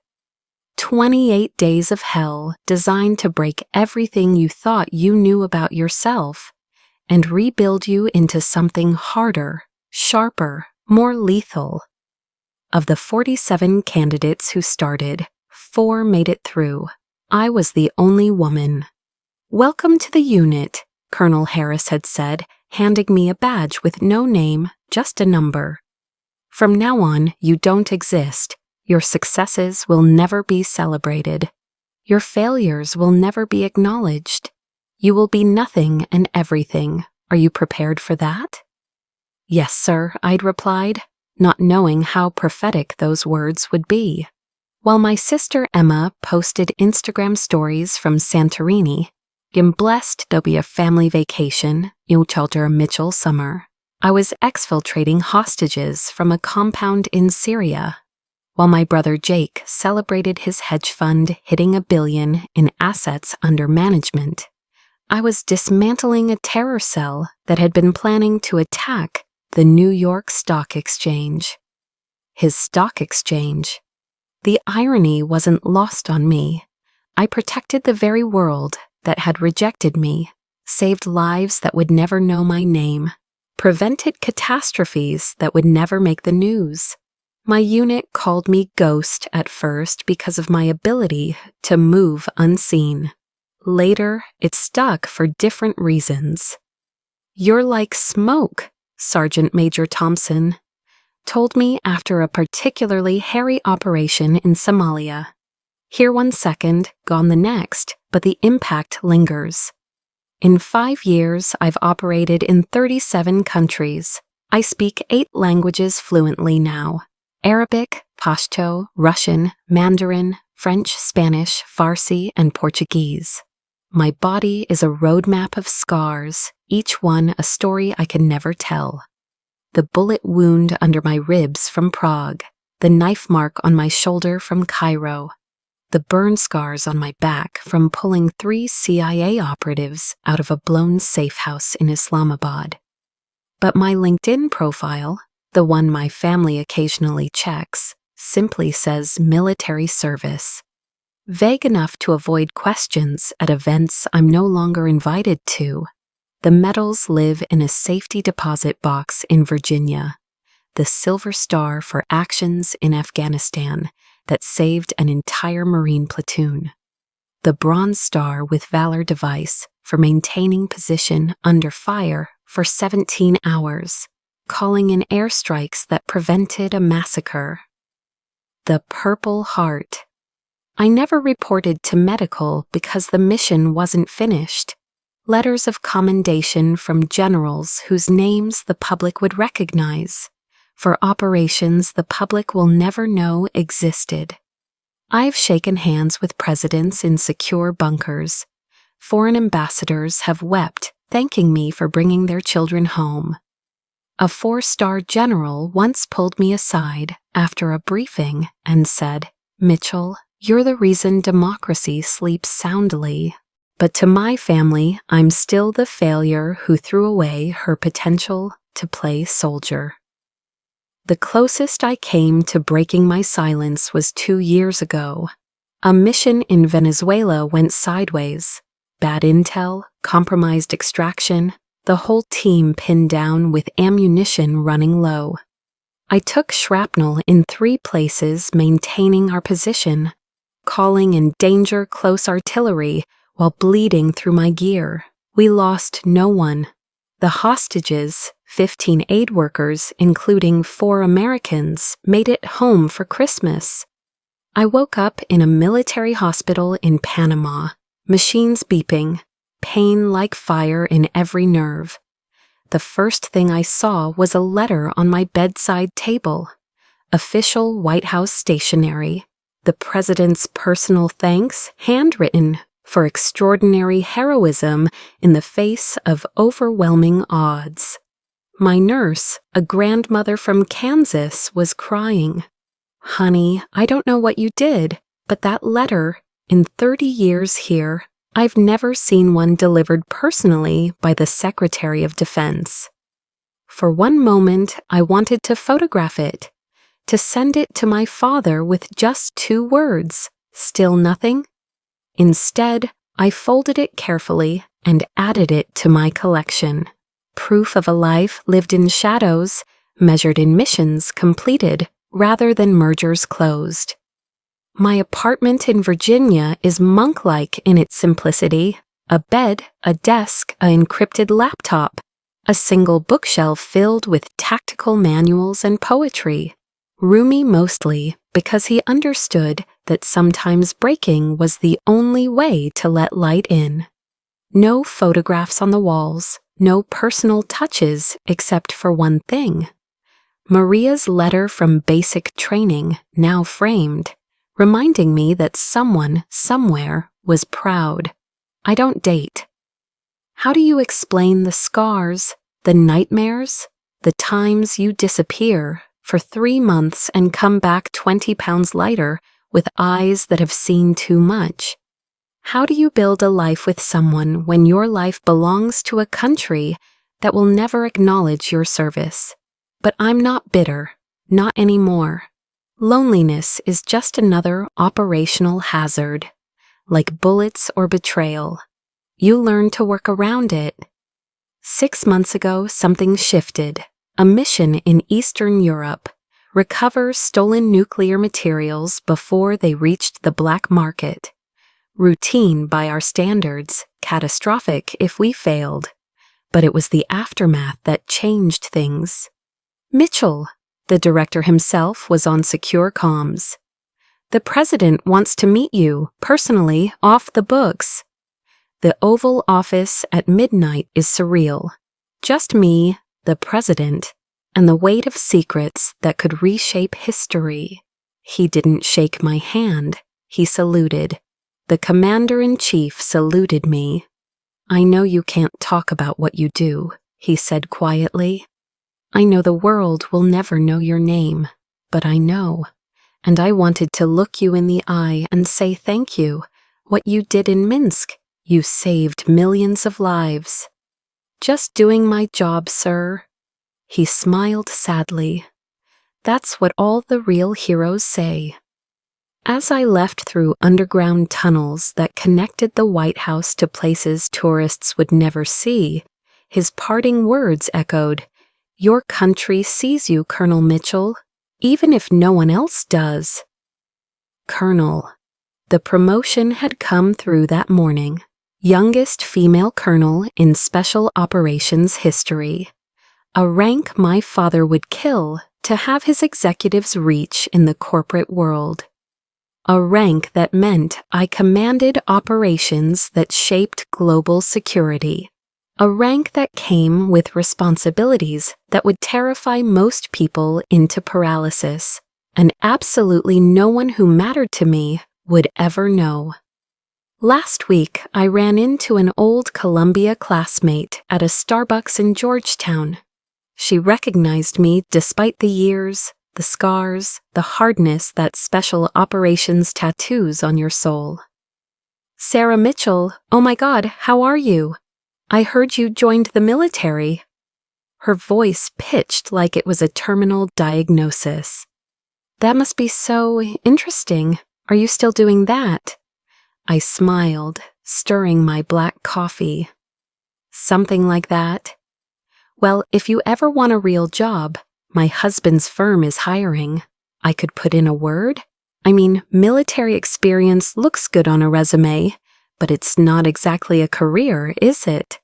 28 days of hell designed to break everything you thought you knew about yourself and rebuild you into something harder, sharper, more lethal. Of the 47 candidates who started, 4 made it through. I was the only woman. "Welcome to the unit," Colonel Harris had said, handing me a badge with no name, just a number. "From now on, you don't exist. Your successes will never be celebrated. Your failures will never be acknowledged. You will be nothing and everything. Are you prepared for that? Yes, sir, I'd replied, not knowing how prophetic those words would be. While my sister Emma posted Instagram stories from Santorini, I'm blessed there'll be a family vacation, Ilchalter Mitchell summer. I was exfiltrating hostages from a compound in Syria, while my brother Jake celebrated his hedge fund hitting $1 billion in assets under management. I was dismantling a terror cell that had been planning to attack the New York Stock Exchange. His stock exchange. The irony wasn't lost on me. I protected the very world that had rejected me, saved lives that would never know my name, prevented catastrophes that would never make the news. My unit called me Ghost at first because of my ability to move unseen. Later, it stuck for different reasons. You're like smoke, Sergeant Major Thompson told me after a particularly hairy operation in Somalia. Here 1 second, gone the next, but the impact lingers. In 5 years, I've operated in 37 countries. I speak 8 languages fluently now: Arabic, Pashto, Russian, Mandarin, French, Spanish, Farsi, and Portuguese. My body is a roadmap of scars, each one a story I can never tell. The bullet wound under my ribs from Prague, the knife mark on my shoulder from Cairo, the burn scars on my back from pulling 3 CIA operatives out of a blown safe house in Islamabad. But my LinkedIn profile, the one my family occasionally checks, simply says military service. Vague enough to avoid questions at events I'm no longer invited to. The medals live in a safety deposit box in Virginia. The Silver Star for actions in Afghanistan that saved an entire Marine platoon. The Bronze Star with Valor device for maintaining position under fire for 17 hours, calling in airstrikes that prevented a massacre. The Purple Heart. I never reported to medical because the mission wasn't finished. Letters of commendation from generals whose names the public would recognize, for operations the public will never know existed. I've shaken hands with presidents in secure bunkers. Foreign ambassadors have wept, thanking me for bringing their children home. A 4-star general once pulled me aside after a briefing and said, "Mitchell, you're the reason democracy sleeps soundly. But to my family, I'm still the failure who threw away her potential to play soldier." The closest I came to breaking my silence was 2 years ago. A mission in Venezuela went sideways. Bad intel, compromised extraction, the whole team pinned down with ammunition running low. I took shrapnel in 3 places, maintaining our position, calling in danger close artillery while bleeding through my gear. We lost no one. The hostages, 15 aid workers, including 4 Americans, made it home for Christmas. I woke up in a military hospital in Panama, machines beeping, pain like fire in every nerve. The first thing I saw was a letter on my bedside table. Official White House stationery. The president's personal thanks, handwritten, for extraordinary heroism in the face of overwhelming odds. My nurse, a grandmother from Kansas, was crying. "Honey, I don't know what you did, but that letter, in 30 years here, I've never seen one delivered personally by the Secretary of Defense." For one moment, I wanted to photograph it, to send it to my father with just 2 words, "Still nothing?" Instead, I folded it carefully and added it to my collection. Proof of a life lived in shadows, measured in missions completed rather than mergers closed. My apartment in Virginia is monk-like in its simplicity: a bed, a desk, an encrypted laptop, a single bookshelf filled with tactical manuals and poetry. Roomy mostly because he understood that sometimes breaking was the only way to let light in. No photographs on the walls, no personal touches except for one thing. Maria's letter from basic training, now framed, reminding me that someone, somewhere, was proud. I don't date. How do you explain the scars, the nightmares, the times you disappear for 3 months and come back 20 pounds lighter with eyes that have seen too much? How do you build a life with someone when your life belongs to a country that will never acknowledge your service? But I'm not bitter, not anymore. Loneliness is just another operational hazard, like bullets or betrayal. You learn to work around it. 6 months ago, something shifted. A mission in Eastern Europe. Recover stolen nuclear materials before they reached the black market. Routine by our standards, catastrophic if we failed. But it was the aftermath that changed things. Mitchell, the director himself, was on secure comms. The president wants to meet you, personally, off the books. The Oval Office at midnight is surreal. Just me, the president, and the weight of secrets that could reshape history. He didn't shake my hand. He saluted. The commander-in-chief saluted me. I know you can't talk about what you do, he said quietly. I know the world will never know your name, but I know. And I wanted to look you in the eye and say thank you. What you did in Minsk, you saved millions of lives. Just doing my job, sir. He smiled sadly. That's what all the real heroes say. As I left through underground tunnels that connected the White House to places tourists would never see, his parting words echoed, "Your country sees you, Colonel Mitchell, even if no one else does." Colonel. The promotion had come through that morning. Youngest female colonel in Special Operations history. A rank my father would kill to have his executives reach in the corporate world. A rank that meant I commanded operations that shaped global security. A rank that came with responsibilities that would terrify most people into paralysis, and absolutely no one who mattered to me would ever know. Last week, I ran into an old Columbia classmate at a Starbucks in Georgetown. She recognized me despite the years, the scars, the hardness that special operations tattoos on your soul. "Sarah Mitchell, oh my God, how are you? I heard you joined the military." Her voice pitched like it was a terminal diagnosis. "That must be so interesting. Are you still doing that?" I smiled, stirring my black coffee. "Something like that. Well, if you ever want a real job, my husband's firm is hiring. I could put in a word? I mean, military experience looks good on a resume, but it's not exactly a career, is it?"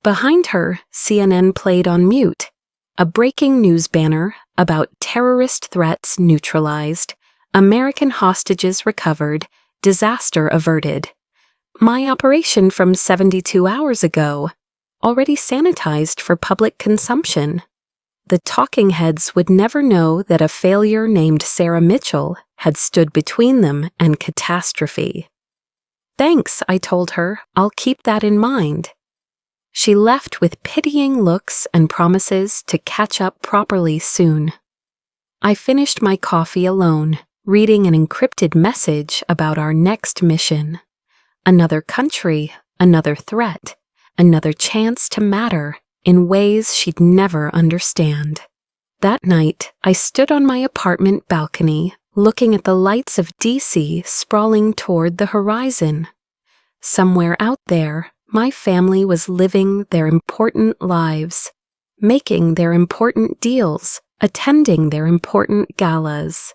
Behind her, CNN played on mute. A breaking news banner about terrorist threats neutralized, American hostages recovered, disaster averted. My operation from 72 hours ago, already sanitized for public consumption. The talking heads would never know that a failure named Sarah Mitchell had stood between them and catastrophe. "Thanks," I told her. "I'll keep that in mind." She left with pitying looks and promises to catch up properly soon. I finished my coffee alone, reading an encrypted message about our next mission. Another country, another threat, another chance to matter in ways she'd never understand. That night, I stood on my apartment balcony, looking at the lights of DC sprawling toward the horizon. Somewhere out there, my family was living their important lives, making their important deals, attending their important galas.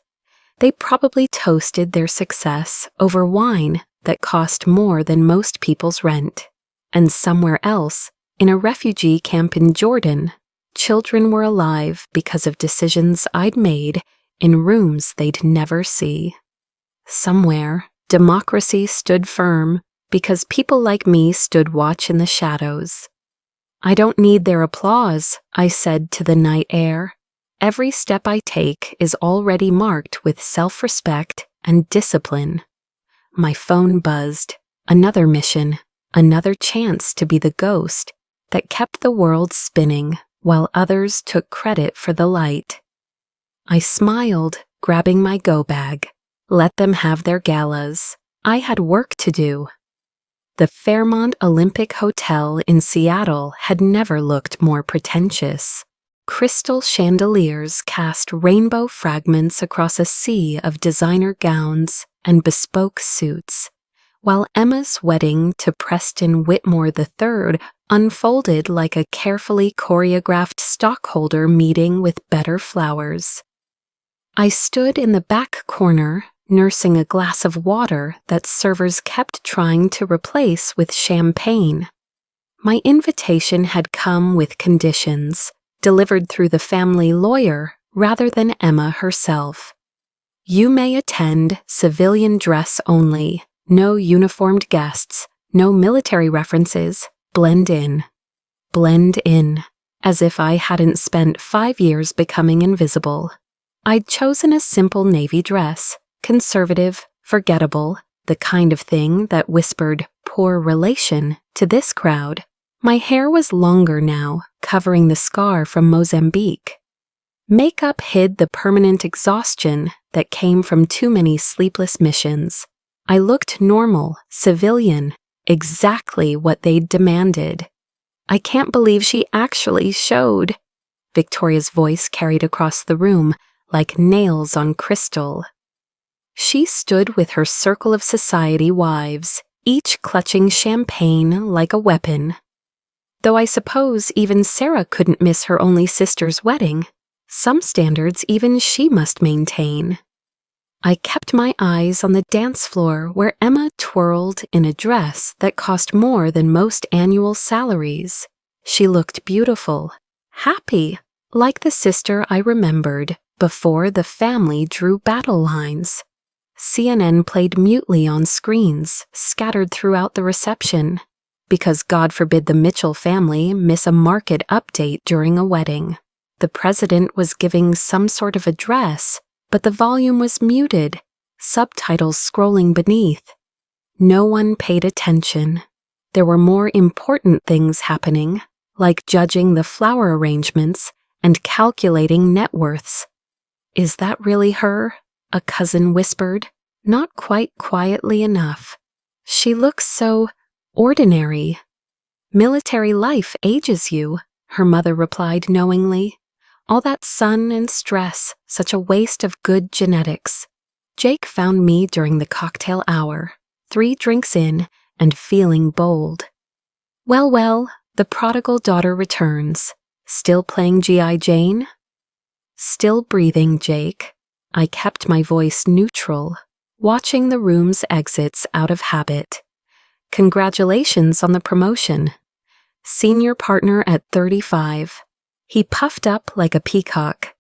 They probably toasted their success over wine that cost more than most people's rent. And somewhere else, in a refugee camp in Jordan, children were alive because of decisions I'd made in rooms they'd never see. Somewhere, democracy stood firm because people like me stood watch in the shadows. I don't need their applause, I said to the night air. Every step I take is already marked with self-respect and discipline. My phone buzzed. Another mission, another chance to be the ghost that kept the world spinning while others took credit for the light. I smiled, grabbing my go bag. Let them have their galas. I had work to do. The Fairmont Olympic Hotel in Seattle had never looked more pretentious. Crystal chandeliers cast rainbow fragments across a sea of designer gowns and bespoke suits, while Emma's wedding to Preston Whitmore III unfolded like a carefully choreographed stockholder meeting with better flowers. I stood in the back corner, nursing a glass of water that servers kept trying to replace with champagne. My invitation had come with conditions, delivered through the family lawyer rather than Emma herself. You may attend civilian dress only, no uniformed guests, no military references, blend in. Blend in, as if I hadn't spent 5 years becoming invisible. I'd chosen a simple navy dress, conservative, forgettable, the kind of thing that whispered poor relation to this crowd. My hair was longer now, covering the scar from Mozambique. Makeup hid the permanent exhaustion that came from too many sleepless missions. I looked normal, civilian, exactly what they'd demanded. I can't believe she actually showed. Victoria's voice carried across the room like nails on crystal. She stood with her circle of society wives, each clutching champagne like a weapon. Though I suppose even Sarah couldn't miss her only sister's wedding, some standards even she must maintain. I kept my eyes on the dance floor where Emma twirled in a dress that cost more than most annual salaries. She looked beautiful, happy, like the sister I remembered before the family drew battle lines. CNN played mutely on screens scattered throughout the reception, because God forbid the Mitchell family miss a market update during a wedding. The president was giving some sort of address, but the volume was muted, subtitles scrolling beneath. No one paid attention. There were more important things happening, like judging the flower arrangements and calculating net worths. Is that really her? A cousin whispered, not quite quietly enough. She looks so ordinary. Military life ages you, her mother replied knowingly. All that sun and stress, such a waste of good genetics. Jake found me during the cocktail hour, 3 drinks in and feeling bold. Well, the prodigal daughter returns. Still playing G.I. Jane? Still breathing, Jake. I kept my voice neutral, watching the room's exits out of habit. Congratulations on the promotion. Senior partner at 35. He puffed up like a peacock.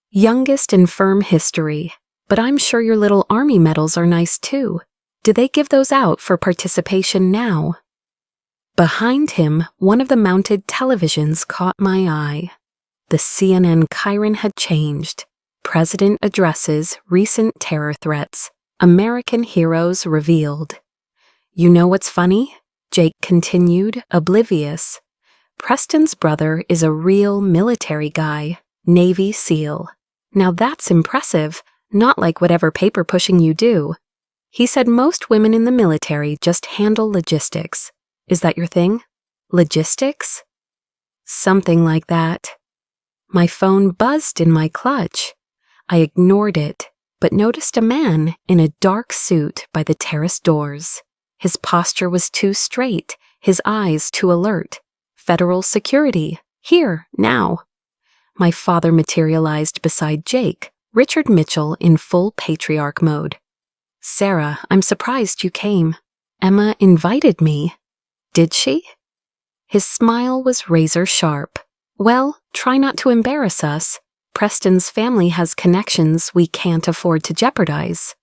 Youngest in firm history, but I'm sure your little army medals are nice too. Do they give those out for participation now? Behind him, one of the mounted televisions caught my eye. The CNN Chiron had changed. President addresses recent terror threats. American heroes revealed. You know what's funny? Jake continued, oblivious. Preston's brother is a real military guy, Navy SEAL. Now that's impressive, not like whatever paper pushing you do. He said most women in the military just handle logistics. Is that your thing? Logistics? Something like that. My phone buzzed in my clutch. I ignored it, but noticed a man in a dark suit by the terrace doors. His posture was too straight, his eyes too alert. Federal security, here, now. My father materialized beside Jake, Richard Mitchell in full patriarch mode. Sarah, I'm surprised you came. Emma invited me. Did she? His smile was razor sharp. Well, try not to embarrass us. Preston's family has connections we can't afford to jeopardize.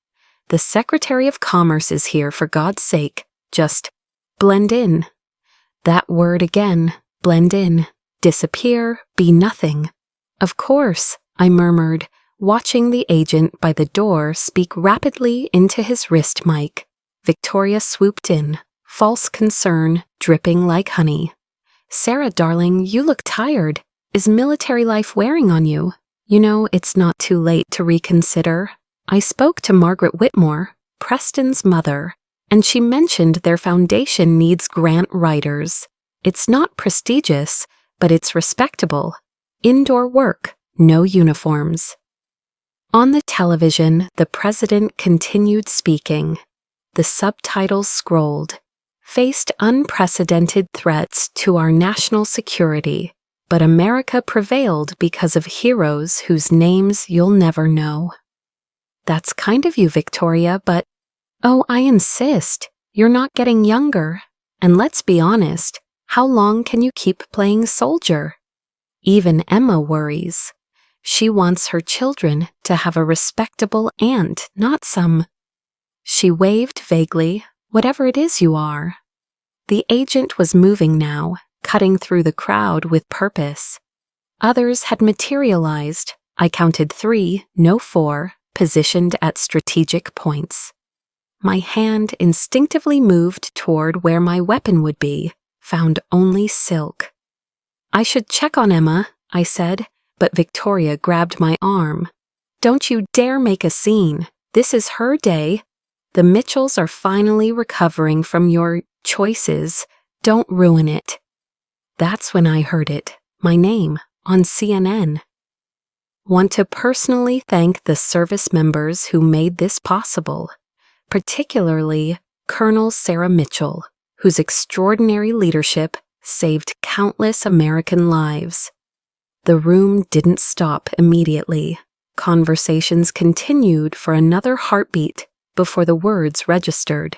The Secretary of Commerce is here, for God's sake. Just Blend in. That word again, blend in. Disappear, be nothing. Of course, I murmured, watching the agent by the door speak rapidly into his wrist mic. Victoria swooped in, false concern dripping like honey. Sarah, darling, you look tired. Is military life wearing on you? You know, it's not too late to reconsider. I spoke to Margaret Whitmore, Preston's mother, and she mentioned their foundation needs grant writers. It's not prestigious, but it's respectable. Indoor work, no uniforms. On the television, the president continued speaking. The subtitles scrolled. Faced unprecedented threats to our national security, but America prevailed because of heroes whose names you'll never know. That's kind of you, Victoria, but oh, I insist. You're not getting younger. And let's be honest, how long can you keep playing soldier? Even Emma worries. She wants her children to have a respectable aunt, not some. She waved vaguely, whatever it is you are. The agent was moving now, cutting through the crowd with purpose. Others had materialized. I counted 3, no 4, positioned at strategic points. My hand instinctively moved toward where my weapon would be, found only silk. I should check on Emma, I said, but Victoria grabbed my arm. Don't you dare make a scene. This is her day. The Mitchells are finally recovering from your choices. Don't ruin it. That's when I heard it, my name, on CNN. Want to personally thank the service members who made this possible, particularly Colonel Sarah Mitchell, whose extraordinary leadership saved countless American lives. The room didn't stop immediately. Conversations continued for another heartbeat before the words registered.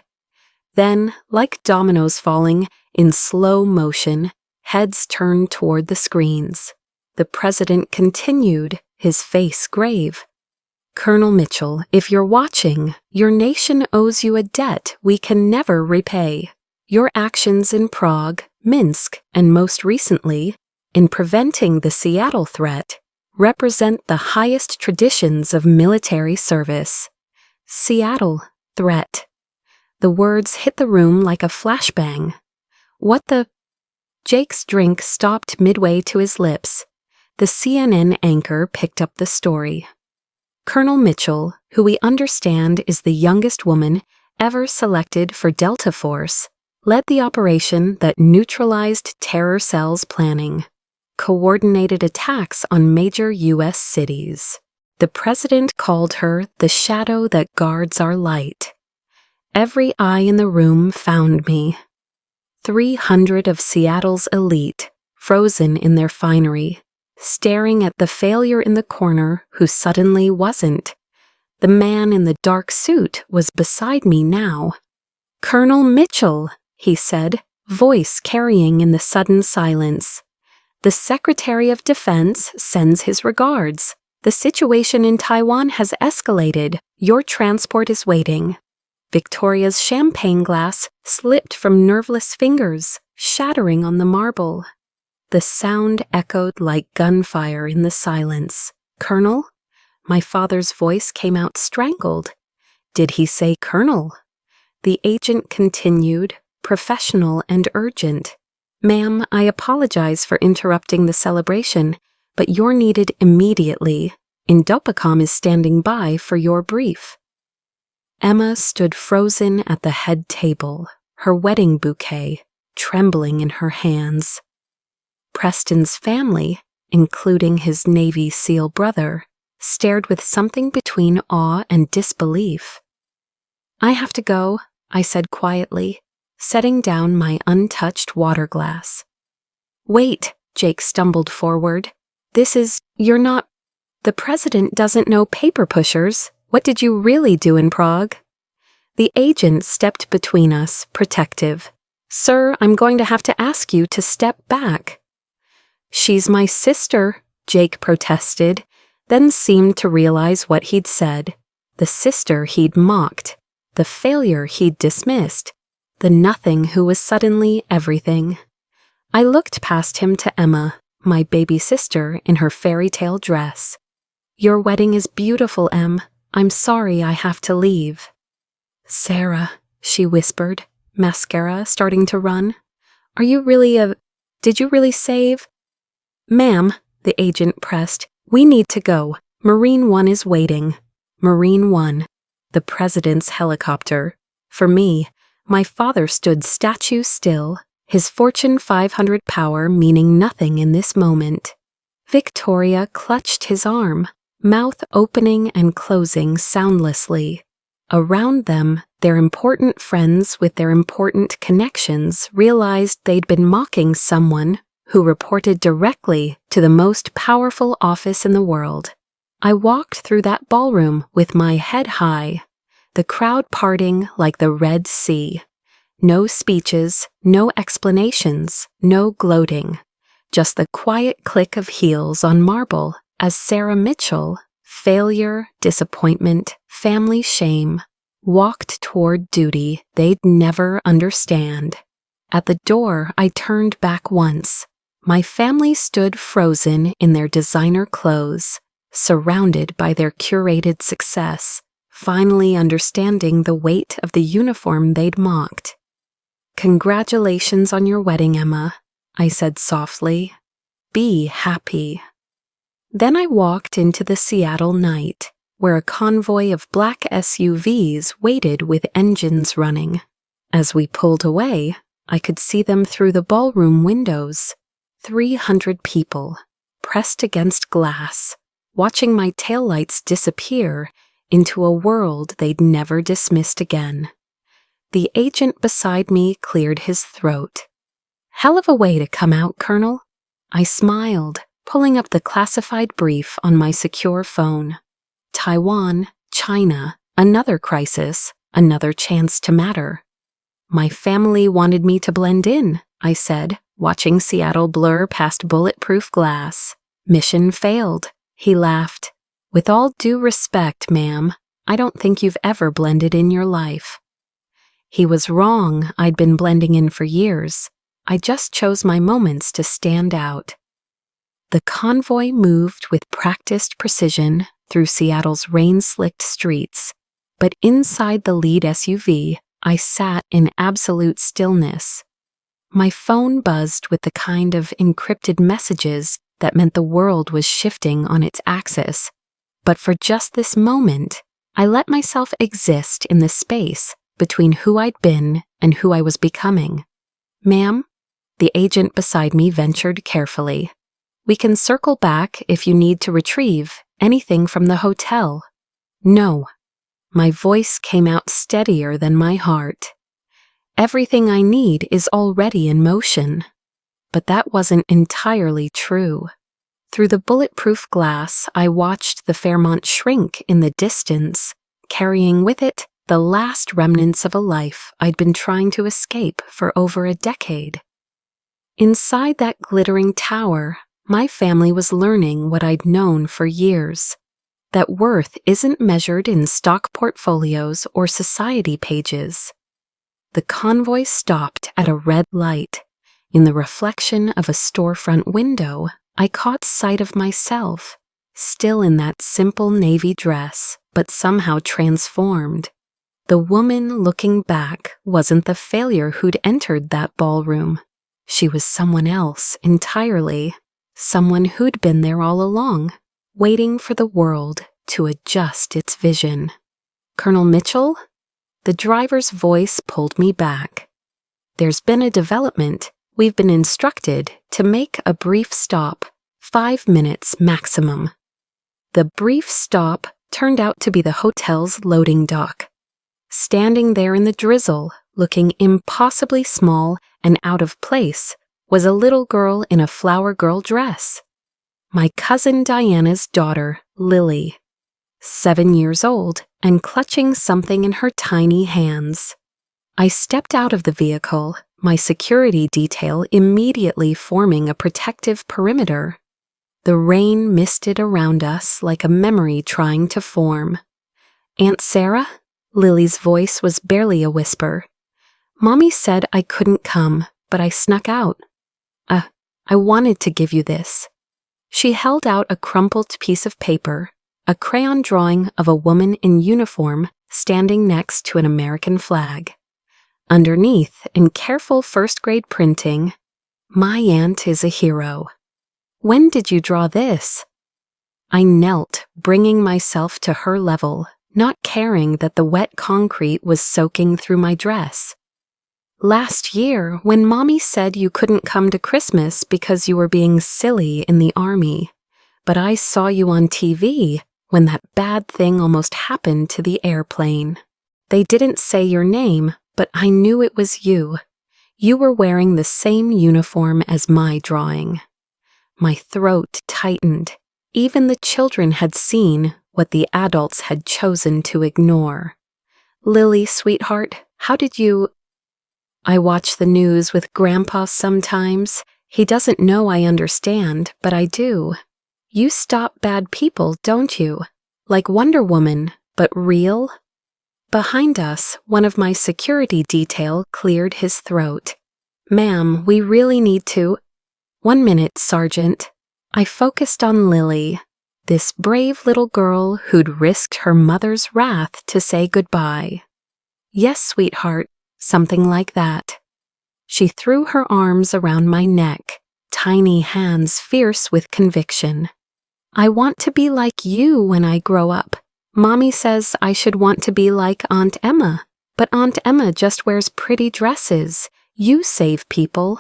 Then, like dominoes falling in slow motion, heads turned toward the screens. The president continued, his face grave. Colonel Mitchell, if you're watching, your nation owes you a debt we can never repay. Your actions in Prague, Minsk, and most recently, in preventing the Seattle threat, represent the highest traditions of military service. Seattle threat. The words hit the room like a flashbang. What the... Jake's drink stopped midway to his lips. The CNN anchor picked up the story. Colonel Mitchell, who we understand is the youngest woman ever selected for Delta Force, led the operation that neutralized terror cells planning, coordinated attacks on major U.S. cities. The president called her the shadow that guards our light. Every eye in the room found me. 300 of Seattle's elite, frozen in their finery, staring at the failure in the corner who suddenly wasn't. The man in the dark suit was beside me now. Colonel Mitchell, he said, voice carrying in the sudden silence. The Secretary of Defense sends his regards. The situation in Taiwan has escalated. Your transport is waiting. Victoria's champagne glass slipped from nerveless fingers, shattering on the marble. The sound echoed like gunfire in the silence. Colonel? My father's voice came out strangled. Did he say Colonel? The agent continued, professional and urgent. Ma'am, I apologize for interrupting the celebration, but you're needed immediately. Indopacom is standing by for your brief. Emma stood frozen at the head table, her wedding bouquet trembling in her hands. Preston's family, including his Navy SEAL brother, stared with something between awe and disbelief. I have to go, I said quietly, setting down my untouched water glass. Wait, Jake stumbled forward. You're not... The president doesn't know paper pushers. What did you really do in Prague? The agent stepped between us, protective. Sir, I'm going to have to ask you to step back. She's my sister, Jake protested, then seemed to realize what he'd said. The sister he'd mocked. The failure he'd dismissed. the nothing who was suddenly everything. I looked past him to Emma, my baby sister in her fairy tale dress. "Your wedding is beautiful, Em. I'm sorry I have to leave." "Sarah," she whispered, mascara starting to run. Did you really save?" "Ma'am," the agent pressed, "we need to go. Marine One is waiting." Marine One, the president's helicopter. For me, my father stood statue still, his Fortune 500 power meaning nothing in this moment. Victoria clutched his arm, mouth opening and closing soundlessly. Around them, their important friends with their important connections realized they'd been mocking someone who reported directly to the most powerful office in the world. I walked through that ballroom with my head high, the crowd parting like the Red Sea. No speeches, no explanations, no gloating. Just the quiet click of heels on marble as Sarah Mitchell, failure, disappointment, family shame, walked toward duty they'd never understand. At the door, I turned back once. My family stood frozen in their designer clothes, surrounded by their curated success, finally understanding the weight of the uniform they'd mocked. "Congratulations on your wedding, Emma," I said softly. "Be happy." Then I walked into the Seattle night, where a convoy of black SUVs waited with engines running. As we pulled away, I could see them through the ballroom windows. 300 people, pressed against glass, watching my taillights disappear into a world they'd never dismissed again. The agent beside me cleared his throat. "Hell of a way to come out, Colonel." I smiled, pulling up the classified brief on my secure phone. Taiwan, China, another crisis, another chance to matter. "My family wanted me to blend in," I said, watching Seattle blur past bulletproof glass. "Mission failed," he laughed. "With all due respect, ma'am, I don't think you've ever blended in your life." He was wrong. I'd been blending in for years. I just chose my moments to stand out. The convoy moved with practiced precision through Seattle's rain-slicked streets, but inside the lead SUV, I sat in absolute stillness. My phone buzzed with the kind of encrypted messages that meant the world was shifting on its axis. But for just this moment, I let myself exist in the space between who I'd been and who I was becoming. "Ma'am," the agent beside me ventured carefully, "we can circle back if you need to retrieve anything from the hotel." "No." My voice came out steadier than my heart. "Everything I need is already in motion." But that wasn't entirely true. Through the bulletproof glass, I watched the Fairmont shrink in the distance, carrying with it the last remnants of a life I'd been trying to escape for over a decade. Inside that glittering tower, my family was learning what I'd known for years, that worth isn't measured in stock portfolios or society pages. The convoy stopped at a red light. In the reflection of a storefront window, I caught sight of myself, still in that simple navy dress, but somehow transformed. The woman looking back wasn't the failure who'd entered that ballroom. She was someone else entirely, someone who'd been there all along, waiting for the world to adjust its vision. "Colonel Mitchell?" The driver's voice pulled me back. "There's been a development. We've been instructed to make a brief stop, 5 minutes maximum." The brief stop turned out to be the hotel's loading dock. Standing there in the drizzle, looking impossibly small and out of place, was a little girl in a flower girl dress. My cousin Diana's daughter, Lily. 7 years old and clutching something in her tiny hands. I stepped out of the vehicle, my security detail immediately forming a protective perimeter. The rain misted around us like a memory trying to form. "Aunt Sarah?" Lily's voice was barely a whisper. Mommy said I couldn't come, but I snuck out. I wanted to give you this." She held out a crumpled piece of paper, a crayon drawing of a woman in uniform standing next to an American flag. Underneath, in careful first-grade printing, "My aunt is a hero." "When did you draw this?" I knelt, bringing myself to her level, not caring that the wet concrete was soaking through my dress. "Last year, when Mommy said you couldn't come to Christmas because you were being silly in the army. But I saw you on TV when that bad thing almost happened to the airplane. They didn't say your name, but I knew it was you. You were wearing the same uniform as my drawing." My throat tightened. Even the children had seen what the adults had chosen to ignore. "Lily, sweetheart, how did you—" "I watch the news with Grandpa sometimes. He doesn't know I understand, but I do. You stop bad people, don't you? Like Wonder Woman, but real?" Behind us, one of my security detail cleared his throat. "Ma'am, we really need to—" "1 minute, Sergeant." I focused on Lily, this brave little girl who'd risked her mother's wrath to say goodbye. "Yes, sweetheart, something like that." She threw her arms around my neck, tiny hands fierce with conviction. "I want to be like you when I grow up. Mommy says I should want to be like Aunt Emma, but Aunt Emma just wears pretty dresses. You save people."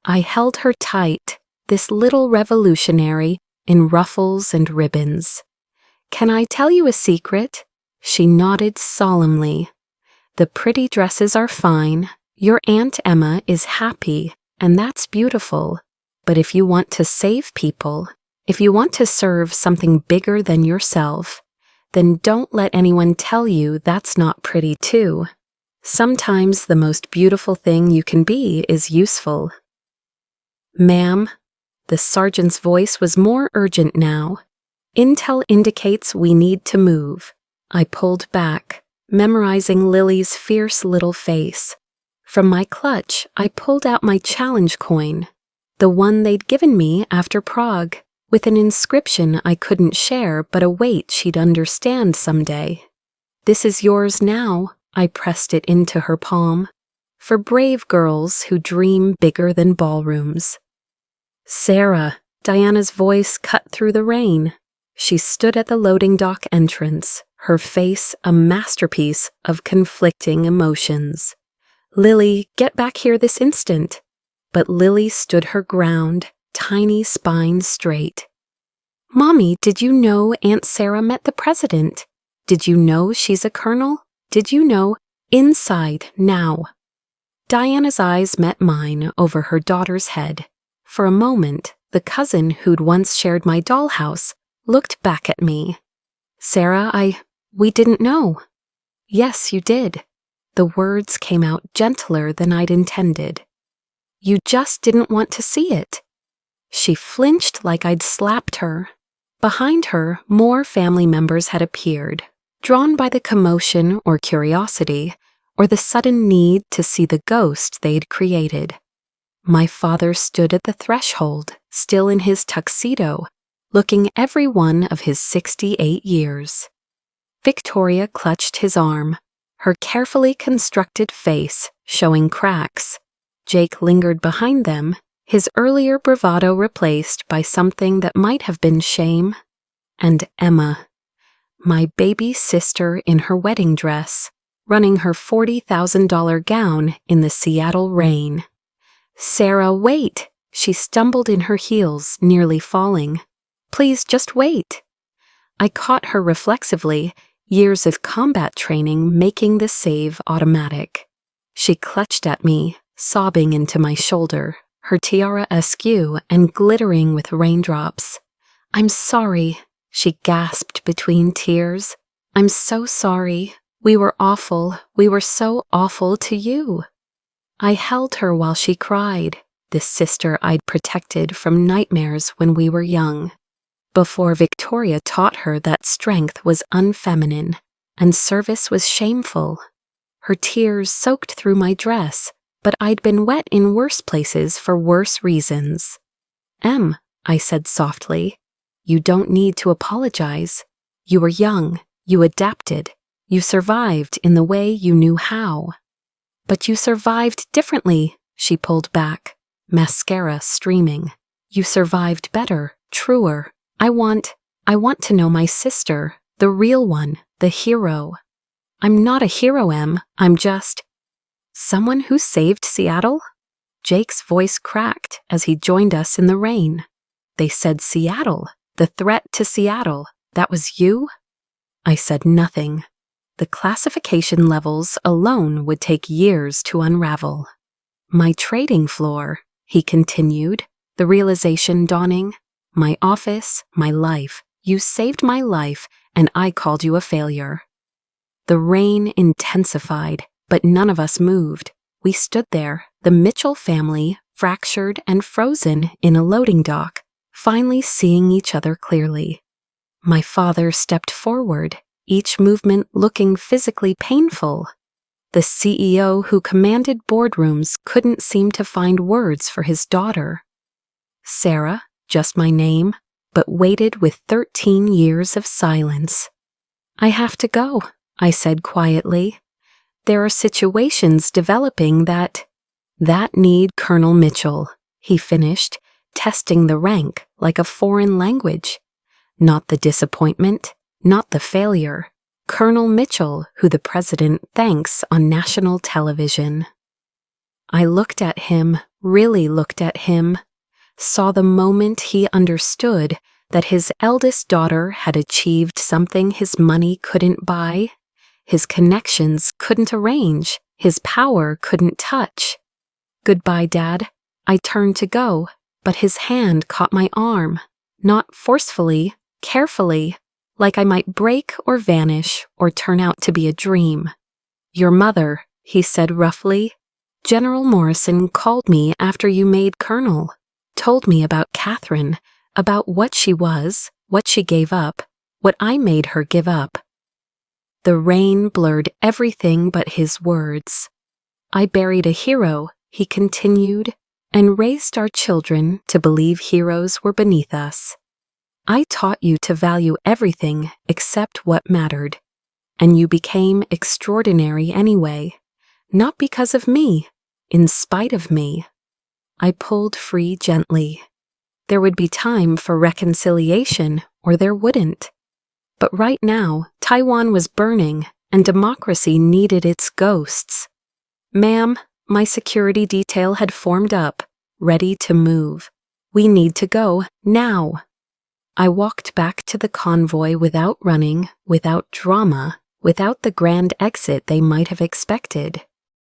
I held her tight, this little revolutionary in ruffles and ribbons. "Can I tell you a secret?" She nodded solemnly. "The pretty dresses are fine. Your Aunt Emma is happy, and that's beautiful. But if you want to save people, if you want to serve something bigger than yourself, then don't let anyone tell you that's not pretty too. Sometimes the most beautiful thing you can be is useful." "Ma'am," the sergeant's voice was more urgent now. "Intel indicates we need to move." I pulled back, memorizing Lily's fierce little face. From my clutch, I pulled out my challenge coin, the one they'd given me after Prague, with an inscription I couldn't share but a weight she'd understand someday. "This is yours now," I pressed it into her palm, "for brave girls who dream bigger than ballrooms." "Sarah," Diana's voice cut through the rain. She stood at the loading dock entrance, her face a masterpiece of conflicting emotions. "Lily, get back here this instant." But Lily stood her ground, tiny spine straight. "Mommy, did you know Aunt Sarah met the president? Did you know she's a colonel? Did you know? Inside, now." Diana's eyes met mine over her daughter's head. For a moment, the cousin who'd once shared my dollhouse looked back at me. "Sarah, we didn't know." "Yes, you did." The words came out gentler than I'd intended. "You just didn't want to see it." She flinched like I'd slapped her. Behind her, more family members had appeared, drawn by the commotion or curiosity, or the sudden need to see the ghost they'd created. My father stood at the threshold, still in his tuxedo, looking every one of his 68 years. Victoria clutched his arm, her carefully constructed face showing cracks. Jake lingered behind them, his earlier bravado replaced by something that might have been shame. And Emma, my baby sister in her wedding dress, running her $40,000 gown in the Seattle rain. "Sarah, wait!" She stumbled in her heels, nearly falling. "Please, just wait." I caught her reflexively, years of combat training making the save automatic. She clutched at me, sobbing into my shoulder, her tiara askew and glittering with raindrops. "I'm sorry," she gasped between tears. "I'm so sorry. We were awful. We were so awful to you." I held her while she cried, this sister I'd protected from nightmares when we were young, before Victoria taught her that strength was unfeminine and service was shameful. Her tears soaked through my dress, but I'd been wet in worse places for worse reasons. "Em," I said softly, "you don't need to apologize. You were young, you adapted, you survived in the way you knew how." "But you survived differently," she pulled back, mascara streaming. "You survived better, truer. I want to know my sister, the real one, the hero." "I'm not a hero, Em. I'm just—" "Someone who saved Seattle?" Jake's voice cracked as he joined us in the rain. "They said Seattle, the threat to Seattle. That was you?" I said nothing. The classification levels alone would take years to unravel. "My trading floor," he continued, the realization dawning. "My office, my life. You saved my life, and I called you a failure." The rain intensified, but none of us moved. We stood there, the Mitchell family, fractured and frozen in a loading dock, finally seeing each other clearly. My father stepped forward, each movement looking physically painful. The CEO who commanded boardrooms couldn't seem to find words for his daughter. Sarah, just my name, but waited with 13 years of silence. "I have to go," I said quietly. "There are situations developing that need Colonel Mitchell," he finished, testing the rank like a foreign language. Not the disappointment, not the failure. Colonel Mitchell, who the president thanks on national television. I looked at him, really looked at him, saw the moment he understood that his eldest daughter had achieved something his money couldn't buy, his connections couldn't arrange, his power couldn't touch. "Goodbye, Dad." I turned to go, but his hand caught my arm, not forcefully, carefully, like I might break or vanish or turn out to be a dream. "Your mother," he said roughly. "General Morrison called me after you made Colonel, told me about Catherine, about what she was, what she gave up, what I made her give up." The rain blurred everything but his words. "I buried a hero," he continued, "and raised our children to believe heroes were beneath us. I taught you to value everything except what mattered, and you became extraordinary anyway, not because of me, in spite of me." I pulled free gently. There would be time for reconciliation, or there wouldn't. But right now, Taiwan was burning, and democracy needed its ghosts. "Ma'am," my security detail had formed up, ready to move. "We need to go, now." I walked back to the convoy without running, without drama, without the grand exit they might have expected.